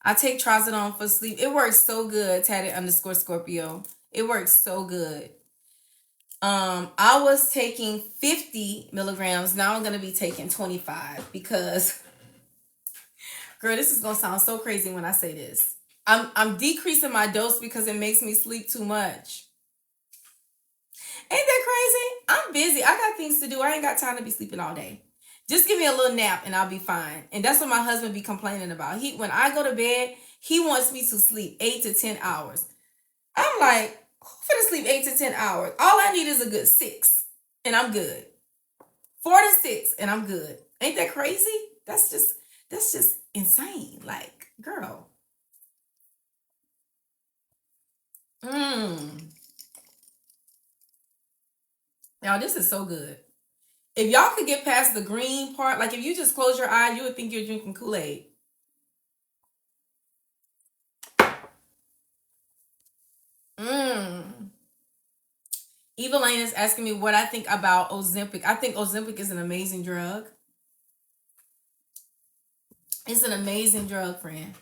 S1: I take trazodone for sleep. It works so good, Tatted_Scorpio. It works so good. I was taking 50 milligrams. Now I'm gonna be taking 25 because, girl, this is gonna sound so crazy when I say this. I'm decreasing my dose because it makes me sleep too much. Ain't that crazy? I'm busy. I got things to do. I ain't got time to be sleeping all day. Just give me a little nap and I'll be fine. And that's what my husband be complaining about. When I go to bed, he wants me to sleep 8 to 10 hours. I'm like, who's gonna sleep 8 to 10 hours? All I need is a good 6 and I'm good. 4 to 6 and I'm good. Ain't that crazy? That's just insane. Like, girl. Now this is so good. If y'all could get past the green part, like if you just close your eye, you would think you're drinking Kool-Aid. Evelyn is asking me what I think about Ozempic. I think Ozempic is an amazing drug. It's an amazing drug, friend.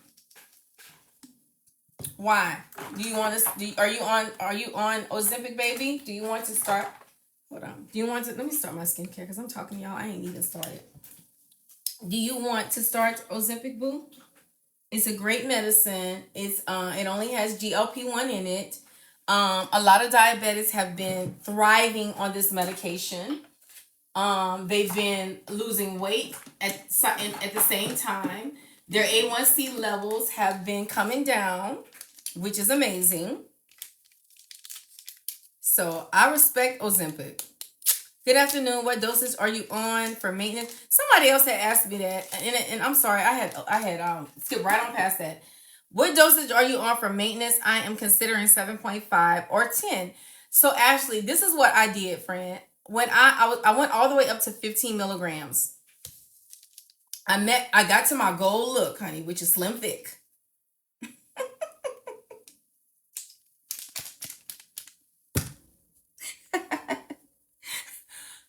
S1: Why? Do you want to? Are you on Ozempic, baby? Do you want to start? Hold on. Do you want to? Let me start my skincare because I'm talking to y'all. I ain't even started. Do you want to start Ozempic, boo? It's a great medicine. It only has GLP-1 in it. A lot of diabetics have been thriving on this medication. They've been losing weight at the same time. Their A1C levels have been coming down, which is amazing. So I respect Ozempic. Good afternoon. What dosage are you on for maintenance? Somebody else had asked me that, and I'm sorry, I had skipped right on past that. What dosage are you on for maintenance? I am considering 7.5 or 10. So Ashley, this is what I did, friend. When I went all the way up to 15 milligrams. I got to my goal look, honey, which is slim thick.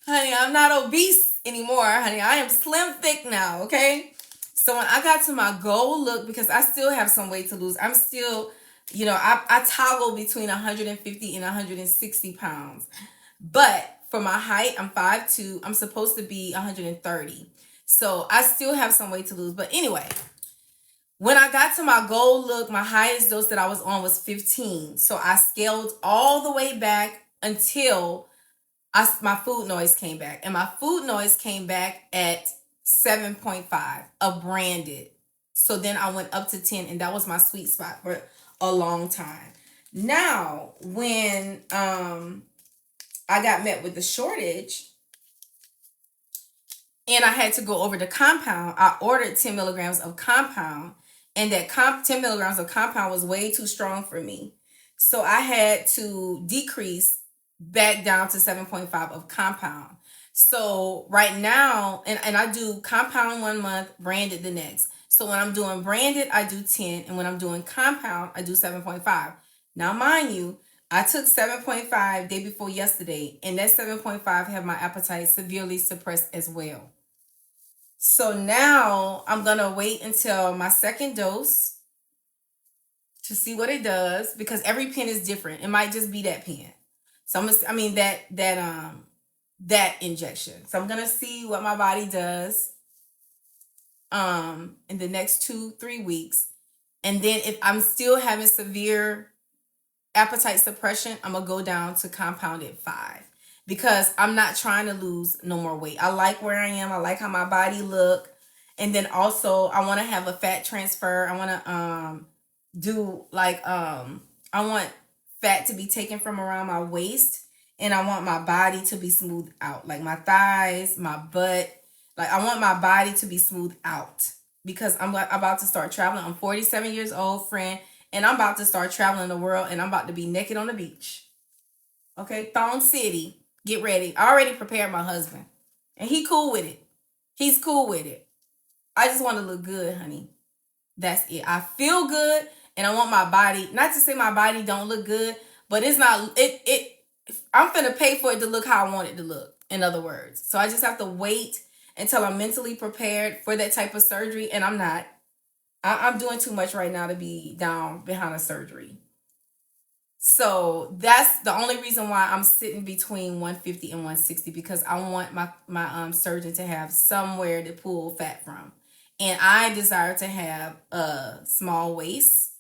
S1: Honey, I'm not obese anymore, honey. I am slim thick now, okay? So when I got to my goal look, because I still have some weight to lose, I'm still, I toggle between 150 and 160 pounds. But for my height, I'm 5'2". I'm supposed to be 130. So I still have some weight to lose. But anyway, when I got to my goal look, my highest dose that I was on was 15. So I scaled all the way back until my food noise came back. And my food noise came back at 7.5 of branded. So then I went up to 10, and that was my sweet spot for a long time. Now, when I got met with the shortage and I had to go over to compound, I ordered 10 milligrams of compound, and that 10 milligrams of compound was way too strong for me. So I had to decrease back down to 7.5 of compound. So right now, and I do compound 1 month, branded the next. So when I'm doing branded, I do 10. And when I'm doing compound, I do 7.5. Now, mind you, I took 7.5 day before yesterday, and that 7.5 had my appetite severely suppressed as well. So now I'm going to wait until my second dose to see what it does, because every pen is different. It might just be that pen. So that injection. So I'm going to see what my body does in the next 2-3 weeks. And then if I'm still having severe appetite suppression, I'm going to go down to compounded 5, because I'm not trying to lose no more weight. I like where I am. I like how my body look. And then also I want to have a fat transfer. I want to do like I want fat to be taken from around my waist, and I want my body to be smoothed out, like my thighs, my butt. Like I want my body to be smoothed out, because I'm about to start traveling. I'm 47 years old, friend, and I'm about to start traveling the world, and I'm about to be naked on the beach. Okay, Thong City. Get ready. I already prepared my husband, and he cool with it. He's cool with it. I just want to look good, honey. That's it. I feel good, and I want my body, not to say my body don't look good, but it's not, I'm finna pay for it to look how I want it to look, in other words. So I just have to wait until I'm mentally prepared for that type of surgery, and I'm not. I'm doing too much right now to be down behind a surgery. So that's the only reason why I'm sitting between 150 and 160, because I want my surgeon to have somewhere to pull fat from. And I desire to have a small waist,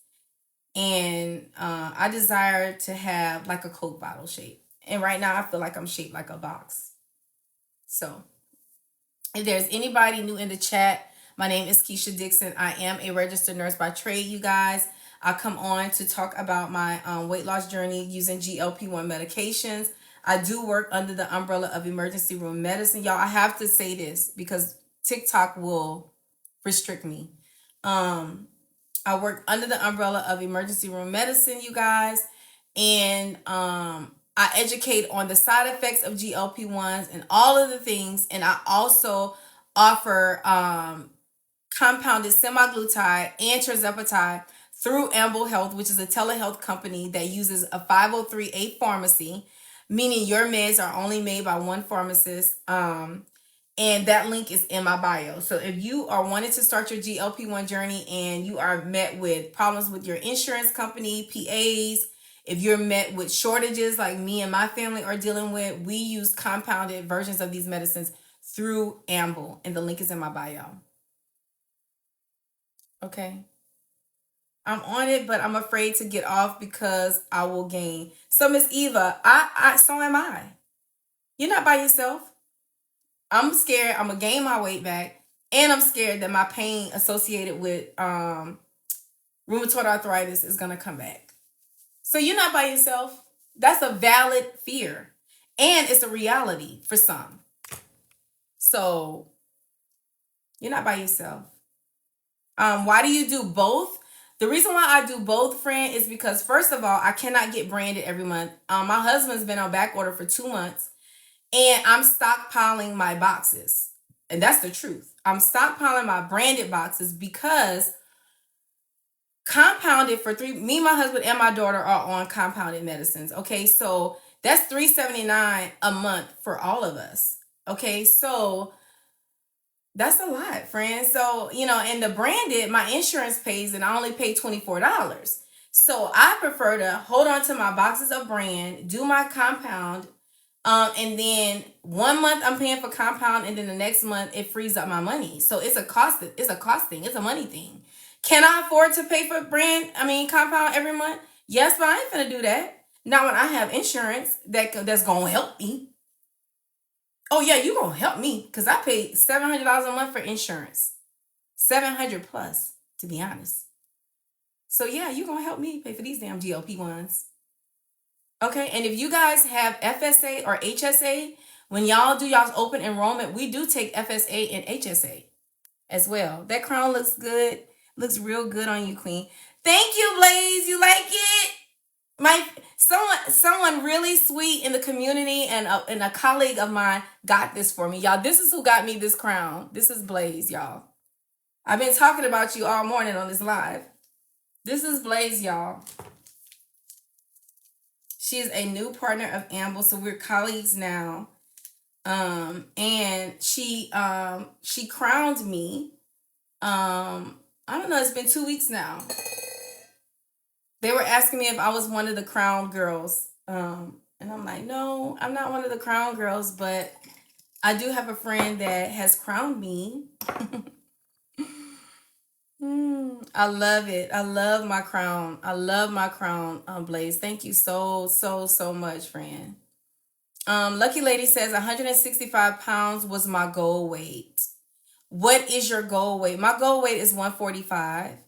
S1: and I desire to have like a Coke bottle shape. And right now I feel like I'm shaped like a box. So if there's anybody new in the chat, my name is KEASHA Dixon. I am a registered nurse by trade, you guys. I come on to talk about my weight loss journey using GLP-1 medications. I do work under the umbrella of emergency room medicine. Y'all, I have to say this because TikTok will restrict me. I work under the umbrella of emergency room medicine, you guys. And I educate on the side effects of GLP-1s and all of the things. And I also offer compounded semaglutide and tirzepatide through Amble Health, which is a telehealth company that uses a 503A pharmacy, meaning your meds are only made by one pharmacist. And that link is in my bio. So if you are wanting to start your GLP-1 journey and you are met with problems with your insurance company, PAs, if you're met with shortages like me and my family are dealing with, we use compounded versions of these medicines through Amble, and the link is in my bio. Okay. I'm on it, but I'm afraid to get off because I will gain. So Miss Eva, so am I. You're not by yourself. I'm scared I'm gonna gain my weight back, and I'm scared that my pain associated with rheumatoid arthritis is gonna come back. So you're not by yourself. That's a valid fear, and it's a reality for some. So you're not by yourself. Why do you do both? The reason why I do both, friend, is because first of all, I cannot get branded every month. My husband's been on back order for 2 months, and I'm stockpiling my boxes. And that's the truth. I'm stockpiling my branded boxes because compounded for me, my husband, and my daughter are on compounded medicines. Okay, so that's $379 a month for all of us. Okay, so that's a lot, friend. So, and the branded, my insurance pays, and I only pay $24. So I prefer to hold on to my boxes of brand, do my compound, and then 1 month I'm paying for compound, and then the next month it frees up my money. So it's a cost thing, it's a money thing. Can I afford to pay for compound every month? Yes, but I ain't gonna do that. Not when I have insurance that's gonna help me. Oh yeah, you gonna help me because I pay $700 a month for insurance, 700 plus, to be honest. So yeah, you gonna help me pay for these damn GLP-1s. Okay, and if you guys have FSA or HSA, when y'all do y'all's open enrollment, we do take FSA and HSA as well. That crown looks good, looks real good on you, Queen. Thank you, Blaze. You like it? Someone really sweet in the community and a colleague of mine got this for me, y'all. This is who got me this crown. This is Blaze, y'all. I've been talking about you all morning on this live. This is Blaze, y'all. She is a new partner of Amble, so we're colleagues now. And she crowned me. I don't know. It's been 2 weeks now. They were asking me if I was one of the crown girls. And I'm like, no, I'm not one of the crown girls, but I do have a friend that has crowned me. I love it. I love my crown. I love my crown, Blaze. Thank you so much, friend. Lucky Lady says 165 pounds was my goal weight. What is your goal weight? My goal weight is 145.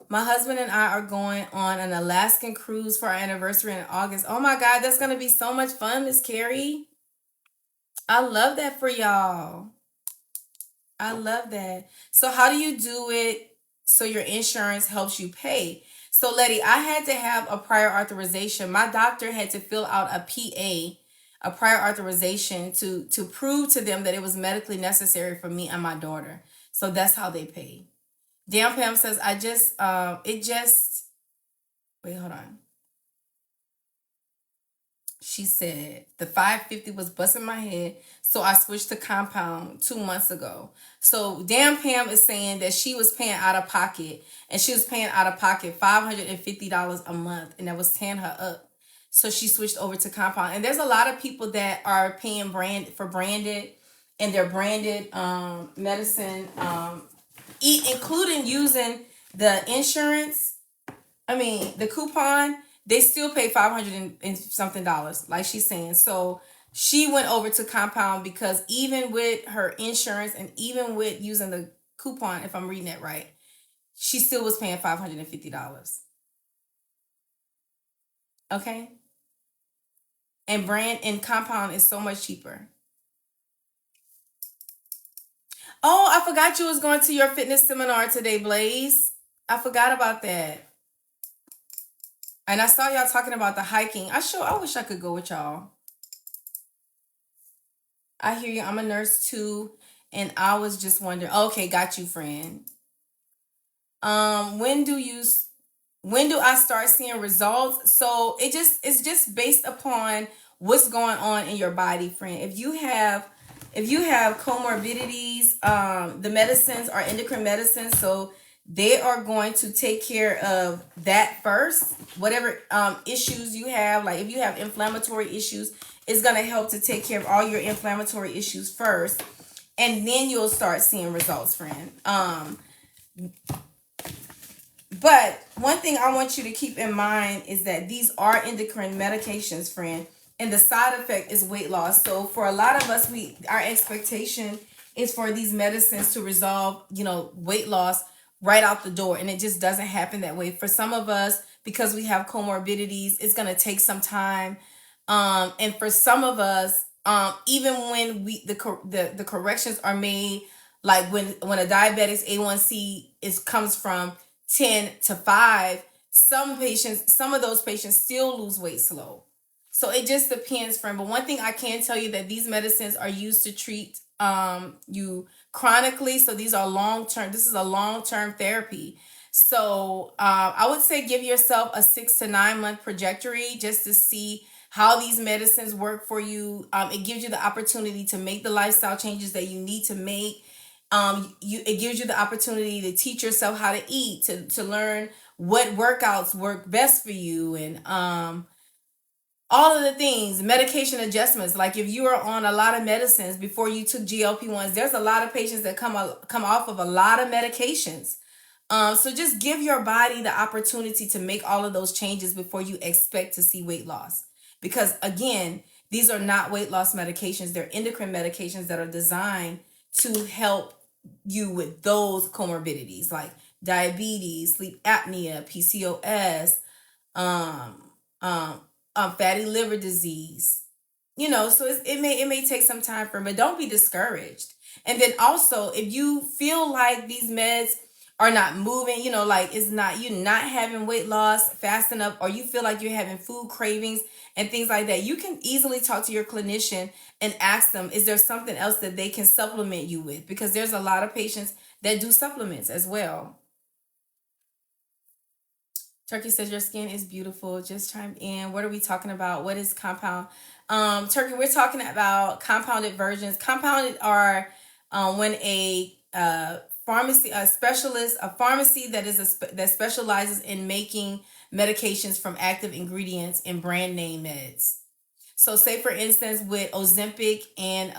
S1: My husband and I are going on an Alaskan cruise for our anniversary in August. Oh my God, that's going to be so much fun, Miss Carrie. I love that for y'all. I love that. So how do you do it so your insurance helps you pay? So, Letty, I had to have a prior authorization. My doctor had to fill out a PA, a prior authorization to prove to them that it was medically necessary for me and my daughter. So that's how they pay. Dan Pam says, wait, hold on. She said, the 550 was busting my head, so I switched to compound 2 months ago. So Dan Pam is saying that she was paying out of pocket, and she was paying out of pocket $550 a month, and that was tearing her up. So she switched over to compound. And there's a lot of people that are paying branded, and their branded medicine, including using the insurance, the coupon, they still pay $500 and something, like she's saying. So she went over to compound because even with her insurance and even with using the coupon, if I'm reading that right, she still was paying $550. Okay? And compound is so much cheaper. Oh, I forgot you was going to your fitness seminar today, Blaze. I forgot about that. And I saw y'all talking about the hiking. I wish I could go with y'all. I hear you. I'm a nurse too. And I was just wondering. Okay, got you, friend. When do you when do I start seeing results? So it's just based upon what's going on in your body, friend. If you have comorbidities, the medicines are endocrine medicines, so they are going to take care of that first. Whatever issues you have, like if you have inflammatory issues, it's gonna help to take care of all your inflammatory issues first, and then you'll start seeing results, friend. But one thing I want you to keep in mind is that these are endocrine medications, friend, and the side effect is weight loss. So for a lot of us, our expectation is for these medicines to resolve, weight loss right out the door, and it just doesn't happen that way. For some of us, because we have comorbidities, it's going to take some time. And for some of us, even when the corrections are made, like when a diabetic's A1C comes from 10 to 5, some of those patients still lose weight slow. So it just depends, friend. But one thing I can tell you, that these medicines are used to treat you chronically. So these are long-term. This is a long-term therapy. So I would say give yourself a 6 to 9 month trajectory just to see how these medicines work for you. It gives you the opportunity to make the lifestyle changes that you need to make. It gives you the opportunity to teach yourself how to eat, to learn what workouts work best for you, and all of the things, medication adjustments. Like if you are on a lot of medicines before you took GLP-1s, there's a lot of patients that come off of a lot of medications. So just give your body the opportunity to make all of those changes before you expect to see weight loss. Because again, these are not weight loss medications. They're endocrine medications that are designed to help you with those comorbidities like diabetes, sleep apnea, PCOS, um, fatty liver disease. So it may take some time for them, but don't be discouraged. And then also, if you feel like these meds are not moving, like you're not having weight loss fast enough, or you feel like you're having food cravings and things like that, you can easily talk to your clinician and ask them, is there something else that they can supplement you with? Because there's a lot of patients that do supplements as well. Turkey says your skin is beautiful. Just chimed in. What are we talking about? What is compound? Turkey, we're talking about compounded versions. Compounded are when a pharmacy, a pharmacy that specializes in making medications from active ingredients in brand name meds. So say for instance with Ozempic and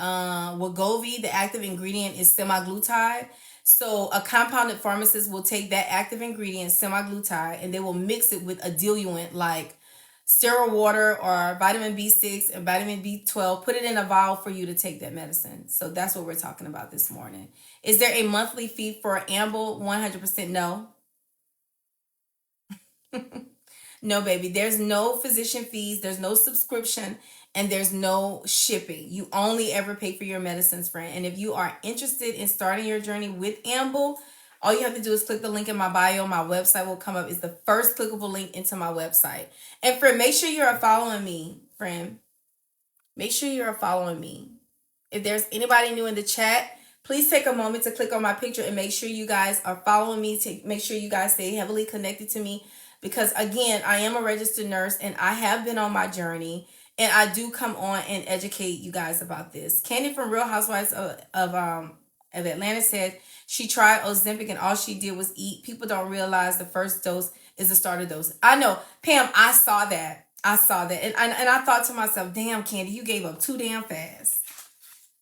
S1: Wegovy, the active ingredient is semaglutide. So a compounded pharmacist will take that active ingredient, semaglutide, and they will mix it with a diluent like sterile water or vitamin B6 and vitamin B12, put it in a vial for you to take that medicine. So that's what we're talking about this morning. Is there a monthly fee for Amble? 100% no. No, baby. There's no physician fees. There's no subscription. And there's no shipping. You only ever pay for your medicines, friend. And if you are interested in starting your journey with Amble, all you have to do is click the link in my bio. My website will come up. It's the first clickable link into my website. And friend, make sure you're following me, friend. Make sure you're following me. If there's anybody new in the chat, please take a moment to click on my picture and make sure you guys are following me. To make sure you guys stay heavily connected to me. Because again, I am a registered nurse and I have been on my journey. And I do come on and educate you guys about this. Candy from Real Housewives of Atlanta said she tried Ozempic and all she did was eat. People don't realize the first dose is the starter dose. I know, Pam, I saw that. And I thought to myself, damn, Candy, you gave up too damn fast.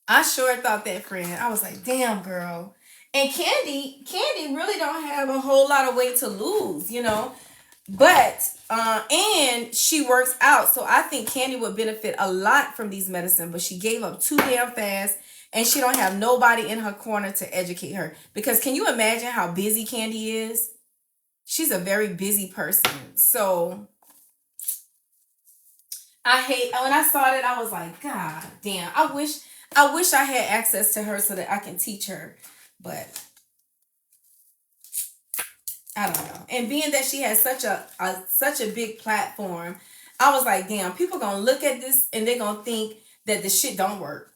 S1: I sure thought that, friend. I was like, damn, girl. And Candy really don't have a whole lot of weight to lose, But and she works out, so I think Candy would benefit a lot from these medicines. But she gave up too damn fast, and she don't have nobody in her corner to educate her. Because can you imagine how busy Candy is? She's a very busy person. So when I saw that, I was like, God damn! I wish I had access to her so that I can teach her, but. I don't know. And being that she has such a big platform, I was like, damn, people gonna look at this and they gonna think that the shit don't work.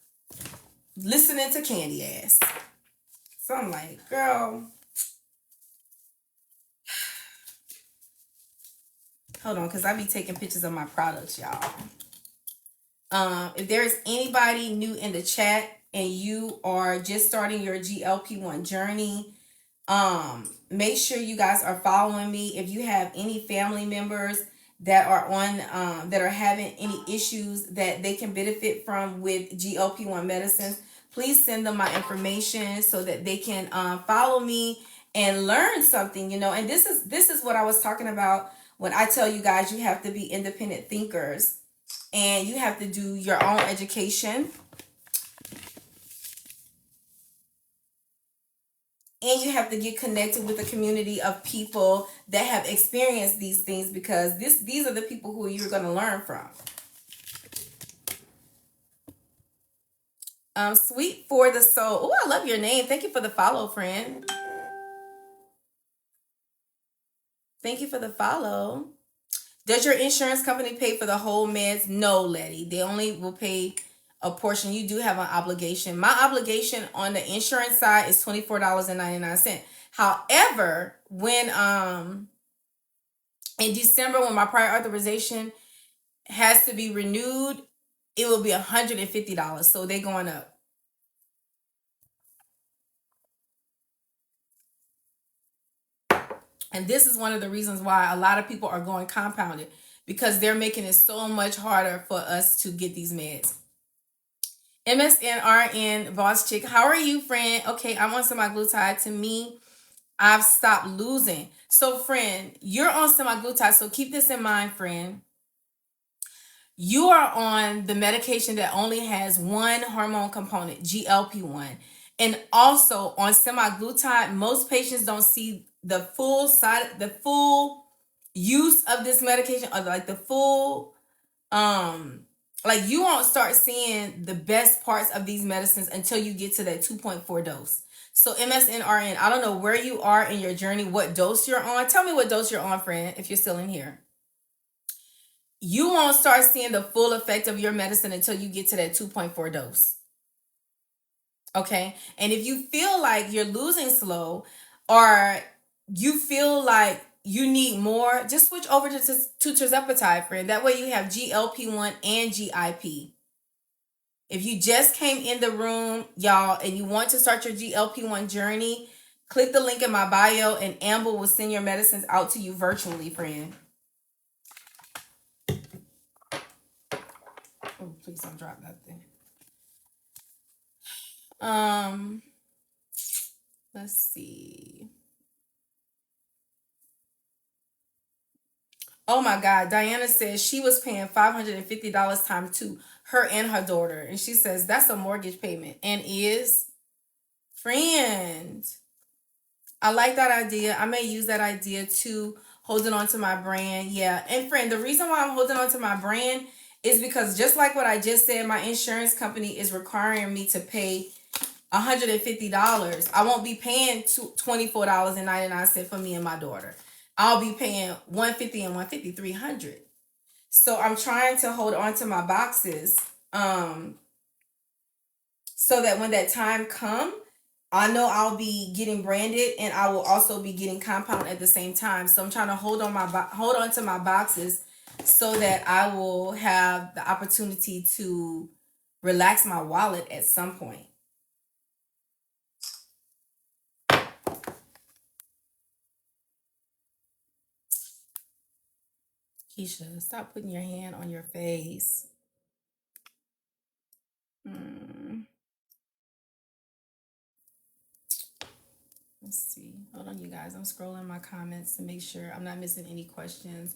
S1: Listening to Candy ass. So I'm like, girl, hold on, because I be taking pictures of my products, y'all. If there's anybody new in the chat and you are just starting your GLP-1 journey, make sure you guys are following me. If you have any family members that are on that are having any issues that they can benefit from with GLP-1 medicines, please send them my information so that they can follow me and learn something, you know. And this is what I was talking about when I tell you guys you have to be independent thinkers and you have to do your own education. And you have to get connected with a community of people that have experienced these things, because these are the people who you're going to learn from. Sweet for the soul. Oh, I love your name. Thank you for the follow, friend. Thank you for the follow. Does your insurance company pay for the whole meds? No, Letty. They only will pay a portion. You do have an obligation. My obligation on the insurance side is $24.99. However, when in December, when my prior authorization has to be renewed, it will be $150. So they're going up. And this is one of the reasons why a lot of people are going compounded, because they're making it so much harder for us to get these meds. MSNRN Boss Chick, how are you, friend? Okay, I'm on semaglutide. To me, I've stopped losing. So, friend, you're on semaglutide. So keep this in mind, friend. You are on the medication that only has one hormone component, GLP-1. And also on semaglutide, most patients don't see the full use of this medication, or like the full like you won't start seeing the best parts of these medicines until you get to that 2.4 dose. So MSNRN, I don't know where you are in your journey, what dose you're on. Tell me what dose you're on, friend, if you're still in here. You won't start seeing the full effect of your medicine until you get to that 2.4 dose. Okay? And if you feel like you're losing slow, or you feel like you need more, just switch over to tirzepatide, friend. That way you have GLP-1 and GIP. If you just came in the room, y'all, and you want to start your GLP-1 journey, click the link in my bio and Amble will send your medicines out to you virtually, friend. Oh, please don't drop nothing. Let's see. Oh my God. Diana says she was paying $550 times 2, her and her daughter. And she says that's a mortgage payment. And is, friend, I like that idea. I may use that idea too, holding on to my brand. Yeah. And friend, the reason why I'm holding on to my brand is because, just like what I just said, my insurance company is requiring me to pay $150. I won't be paying $24.99 for me and my daughter. I'll be paying $150 and $150, $300. So I'm trying to hold on to my boxes, so that when that time comes, I know I'll be getting branded and I will also be getting compound at the same time. So I'm trying to hold on to my boxes so that I will have the opportunity to relax my wallet at some point. Keisha, stop putting your hand on your face. Let's see. Hold on, you guys. I'm scrolling my comments to make sure I'm not missing any questions.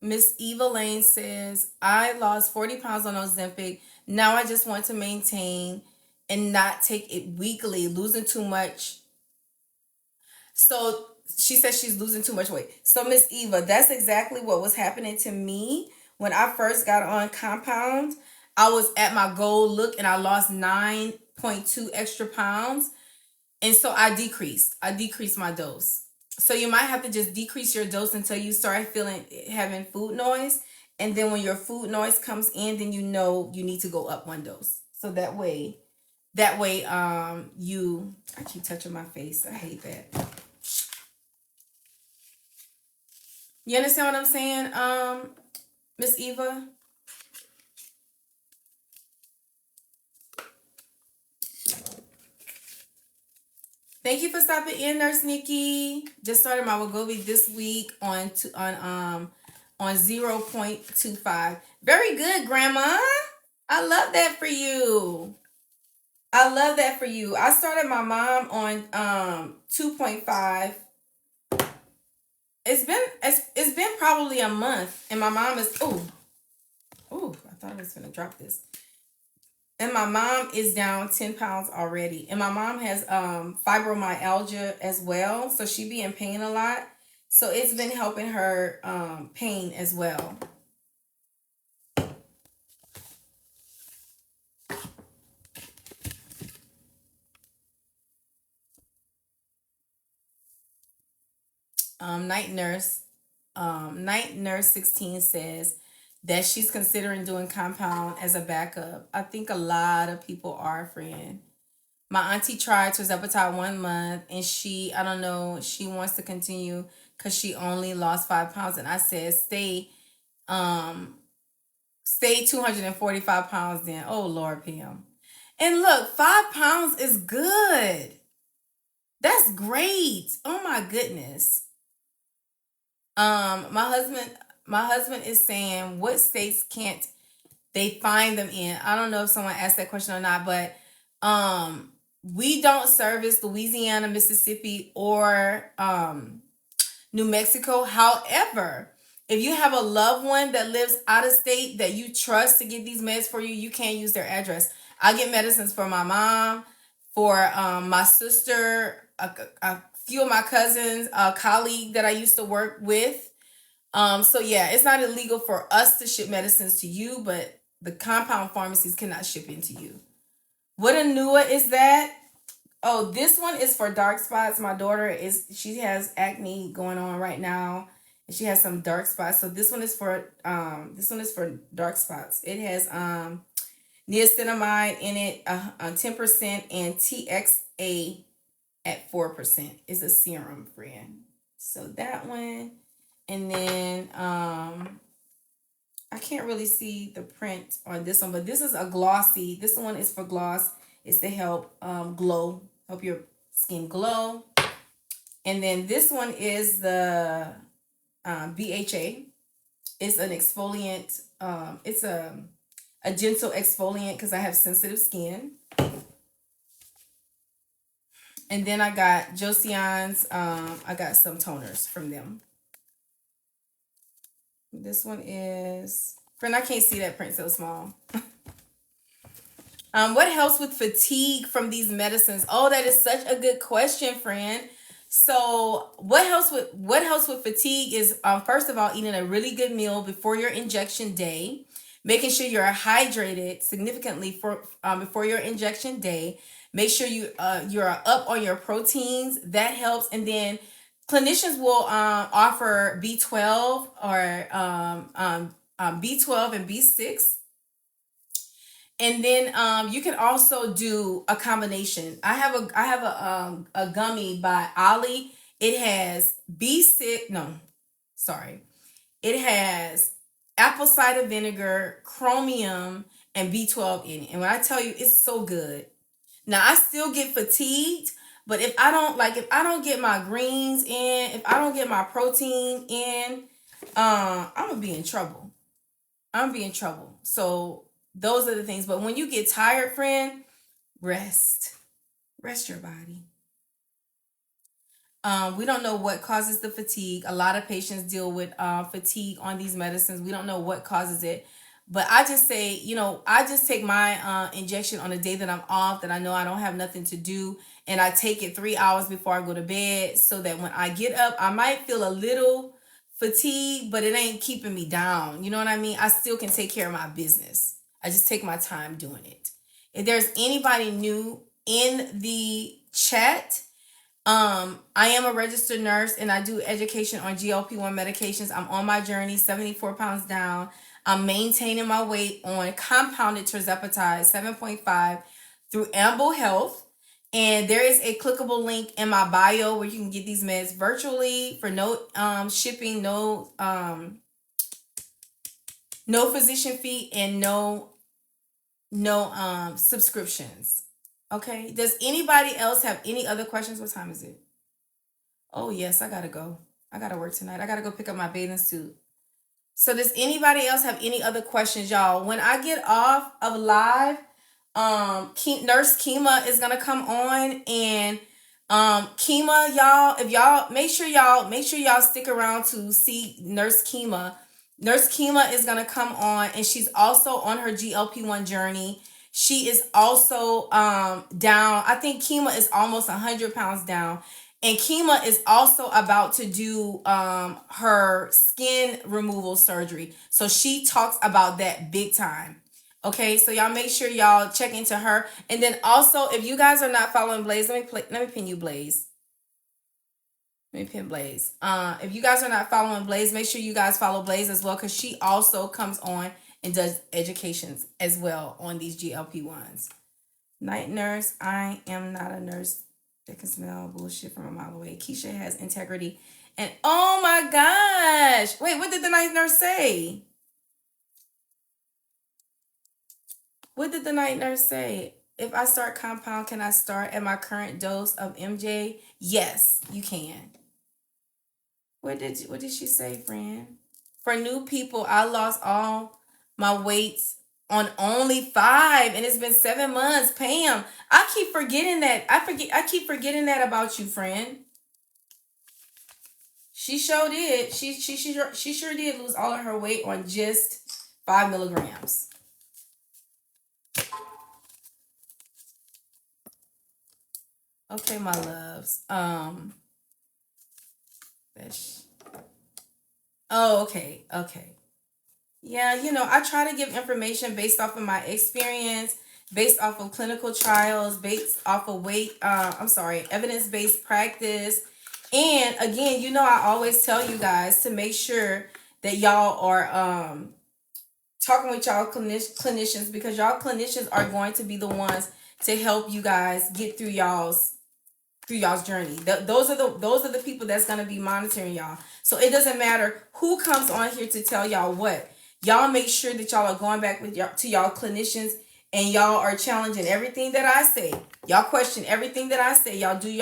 S1: Miss Eva Lane says, I lost 40 pounds on Ozempic. Now I just want to maintain and not take it weekly, losing too much. So she says she's losing too much weight. So Miss Eva, that's exactly what was happening to me when I first got on compound. I was at my goal look and I lost 9.2 extra pounds. And so I decreased my dose. So you might have to just decrease your dose until you start having food noise. And then when your food noise comes in, then you know you need to go up one dose. So that way, I keep touching my face. I hate that. You understand what I'm saying, Miss Eva? Thank you for stopping in, Nurse Nikki. Just started my WEGOVY this week on 0.25. Very good, Grandma. I love that for you. I love that for you. I started my mom on 2.5. It's been probably a month, and my mom is I thought I was gonna drop this. And my mom is down 10 pounds already. And my mom has fibromyalgia as well. So she be in pain a lot. So it's been helping her pain as well. Night Nurse 16 says that she's considering doing compound as a backup. I think a lot of people are, friend. My auntie tried tirzepatide 1 month, and she wants to continue because she only lost 5 pounds. And I said, stay 245 pounds then. Oh, Lord, Pam. And look, 5 pounds is good. That's great. Oh, my goodness. My husband is saying, what states can't they find them in? I don't know if someone asked that question or not, but we don't service Louisiana, Mississippi, or New Mexico. However, if you have a loved one that lives out of state that you trust to get these meds for you, you can use their address. I get medicines for my mom, for my sister, a few of my cousins, a colleague that I used to work with. So yeah, it's not illegal for us to ship medicines to you, but the compound pharmacies cannot ship into you. What Anua is that? Oh, this one is for dark spots. My daughter she has acne going on right now, and she has some dark spots. So this one is for dark spots. It has niacinamide in it, 10%, and TXA at 4%. Is a serum, friend. So that one, and then I can't really see the print on this one, but this is a glossy. This one is for gloss. It's to help help your skin glow. And then this one is the BHA. It's an exfoliant. It's a gentle exfoliant because I have sensitive skin. And then I got Joseon's. I got some toners from them. This one is, friend, I can't see that print so small. What helps with fatigue from these medicines? Oh, that is such a good question, friend. So what helps with fatigue is first of all, eating a really good meal before your injection day, making sure you're hydrated significantly before your injection day. Make sure you're up on your proteins. That helps. And then clinicians will offer B12 or B12 and B6. And then you can also do a combination. I have a gummy by Ollie. It has B6. No, sorry. It has apple cider vinegar, chromium, and B12 in it. And when I tell you, it's so good. Now I still get fatigued, but if I don't get my greens in, if I don't get my protein in, I'm gonna be in trouble. I'm gonna be in trouble. So those are the things. But when you get tired, friend, rest your body. We don't know what causes the fatigue. A lot of patients deal with fatigue on these medicines. We don't know what causes it. But I just say, I just take my injection on a day that I'm off, that I know I don't have nothing to do. And I take it 3 hours before I go to bed so that when I get up, I might feel a little fatigue, but it ain't keeping me down. You know what I mean? I still can take care of my business. I just take my time doing it. If there's anybody new in the Chat. I am a registered nurse and I do education on GLP-1 medications. I'm on my journey, 74 pounds down. I'm maintaining my weight on compounded tirzepatide 7.5 through Amble Health. And there is a clickable link in my bio where you can get these meds virtually for no shipping, no physician fee, and no subscriptions. Okay. Does anybody else have any other questions? What time is it? Oh yes, I gotta go. I gotta work tonight. I gotta go pick up my bathing suit. So does anybody else have any other questions, y'all? When I get off of live, Nurse Kima is gonna come on, and Kima, y'all, if y'all make sure y'all stick around to see Nurse Kima. Nurse Kima is gonna come on, and she's also on her GLP-1 journey. She is also down. I think Kima is almost 100 pounds down. And Kima is also about to do her skin removal surgery. So she talks about that big time. Okay, so y'all make sure y'all check into her. And then also, if you guys are not following Blaze, let me pin you, Blaze. Let me pin Blaze. If you guys are not following Blaze, make sure you guys follow Blaze as well, because she also comes on and does educations as well on these GLP-1s. Night nurse, I am not a nurse that can smell bullshit from a mile away. Keisha has integrity. And oh my gosh. Wait, what did the night nurse say? What did the night nurse say? If I start compound, can I start at my current dose of MJ? Yes, you can. What did she say, friend? For new people, I lost all my weights on only 5, and it's been 7 months. Pam, I keep forgetting that. I keep forgetting that about you, friend. She sure did. She sure did lose all of her weight on just 5 milligrams. Okay, my loves. Oh, okay. Yeah, I try to give information based off of my experience, based off of clinical trials, based off of evidence-based practice. And again, I always tell you guys to make sure that y'all are talking with y'all clinicians, because y'all clinicians are going to be the ones to help you guys get through y'all's journey. Those are the people that's going to be monitoring y'all. So it doesn't matter who comes on here to tell y'all what. Y'all make sure that y'all are going back to y'all clinicians, and y'all are challenging everything that I say. Y'all question everything that I say. Y'all be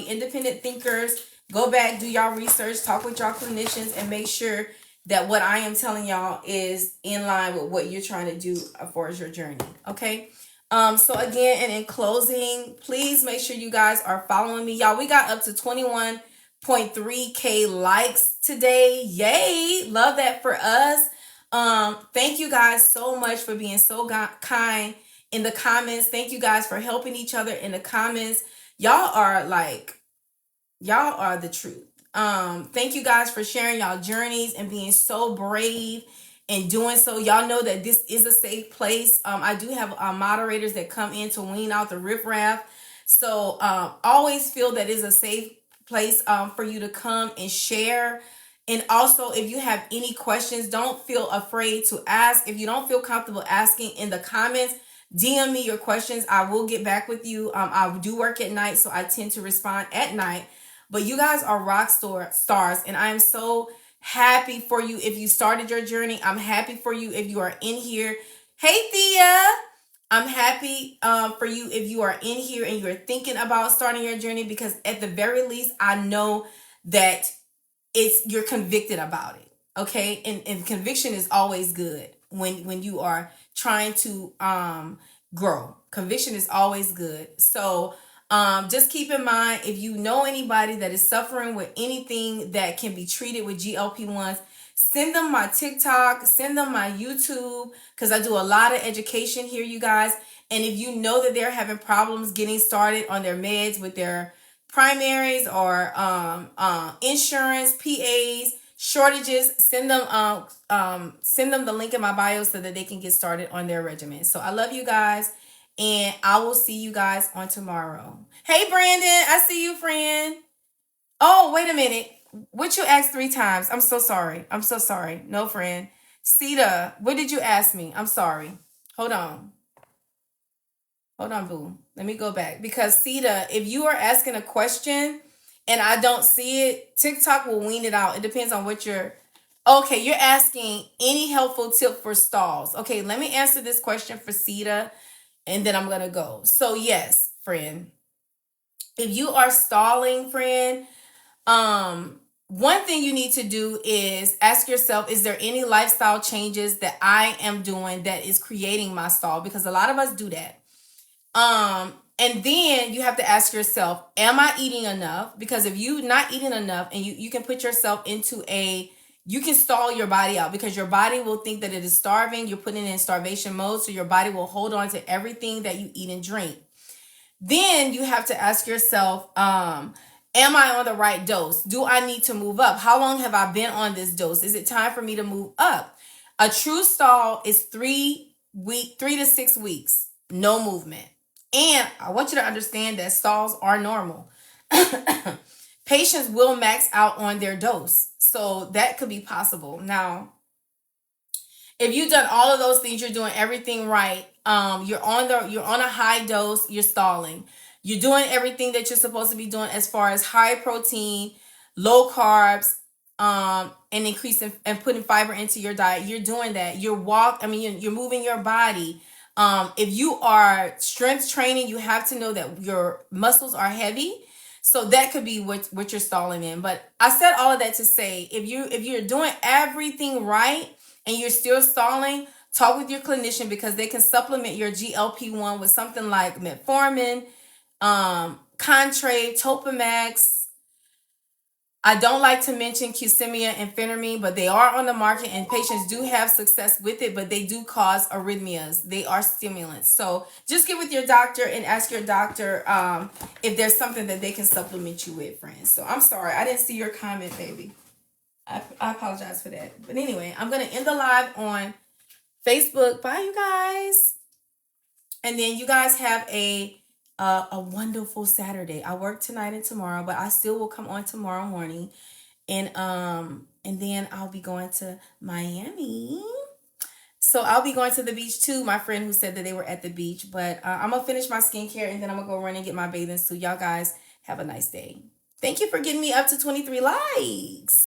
S1: independent thinkers. Go back, do y'all research, talk with y'all clinicians, and make sure that what I am telling y'all is in line with what you're trying to do for your journey. Okay. So again, and in closing, please make sure you guys are following me. Y'all, we got up to 21.3K likes today. Yay. Love that for us. Thank you guys so much for being so kind in the comments. Thank you guys for helping each other in the comments. Y'all are the truth. Thank you guys for sharing y'all journeys and being so brave and doing so. Y'all know that this is a safe place. I do have moderators that come in to wean out the riffraff. So always feel that is a safe place for you to come and share. And also, if you have any questions, don't feel afraid to ask. If you don't feel comfortable asking in the comments, DM me your questions. I will get back with you. I do work at night, so I tend to respond at night. But you guys are rock stars, and I am so happy for you if you started your journey. I'm happy for you if you are in here. Hey, Thea. I'm happy for you if you are in here and you're thinking about starting your journey, because at the very least, I know that you're convicted about it. Okay. And conviction is always good when you are trying to grow. Conviction is always good. So just keep in mind, if you know anybody that is suffering with anything that can be treated with GLP-1s, send them my TikTok, send them my YouTube, because I do a lot of education here, you guys. And if you know that they're having problems getting started on their meds with their primaries or insurance, PAs, shortages, send them the link in my bio so that they can get started on their regimen. So I love you guys, And I will see you guys on tomorrow. Hey, Brandon, I see you, friend. Oh, wait a minute. What you asked 3 times? I'm so sorry. I'm so sorry. No, friend. Sita, what did you ask me? I'm sorry. Hold on. Hold on, boo. Let me go back. Because Sita, if you are asking a question and I don't see it, TikTok will wean it out. It depends on what you're... Okay, you're asking any helpful tip for stalls. Okay, let me answer this question for Sita and then I'm going to go. So yes, friend. If you are stalling, friend, one thing you need to do is ask yourself, is there any lifestyle changes that I am doing that is creating my stall? Because a lot of us do that. And then you have to ask yourself, am I eating enough? Because if you're not eating enough, and you can put yourself into you can stall your body out because your body will think that it is starving. You're putting it in starvation mode. So your body will hold on to everything that you eat and drink. Then you have to ask yourself, am I on the right dose? Do I need to move up? How long have I been on this dose? Is it time for me to move up? A true stall is 3 to 6 weeks, no movement. And I want you to understand that stalls are normal. Patients will max out on their dose. So that could be possible. Now, if you've done all of those things, you're doing everything right. You're on a high dose, you're stalling. You're doing everything that you're supposed to be doing as far as high protein, low carbs, and increasing and putting fiber into your diet. You're doing that. You're moving your body. If you are strength training, you have to know that your muscles are heavy. So that could be what you're stalling in. But I said all of that to say, if you're doing everything right and you're still stalling, talk with your clinician because they can supplement your GLP-1 with something like metformin, Contrave, Topamax. I don't like to mention Qsymia and phentermine, but they are on the market and patients do have success with it, but they do cause arrhythmias. They are stimulants. So just get with your doctor and ask your doctor if there's something that they can supplement you with, friends. So I'm sorry. I didn't see your comment, baby. I apologize for that. But anyway, I'm going to end the live on Facebook. Bye, you guys. And then you guys have a wonderful Saturday. I work tonight and tomorrow, but I still will come on tomorrow morning. And then I'll be going to Miami. So I'll be going to the beach too. My friend who said that they were at the beach. But I'm going to finish my skincare and then I'm going to go run and get my bathing suit. Y'all guys have a nice day. Thank you for getting me up to 23 likes.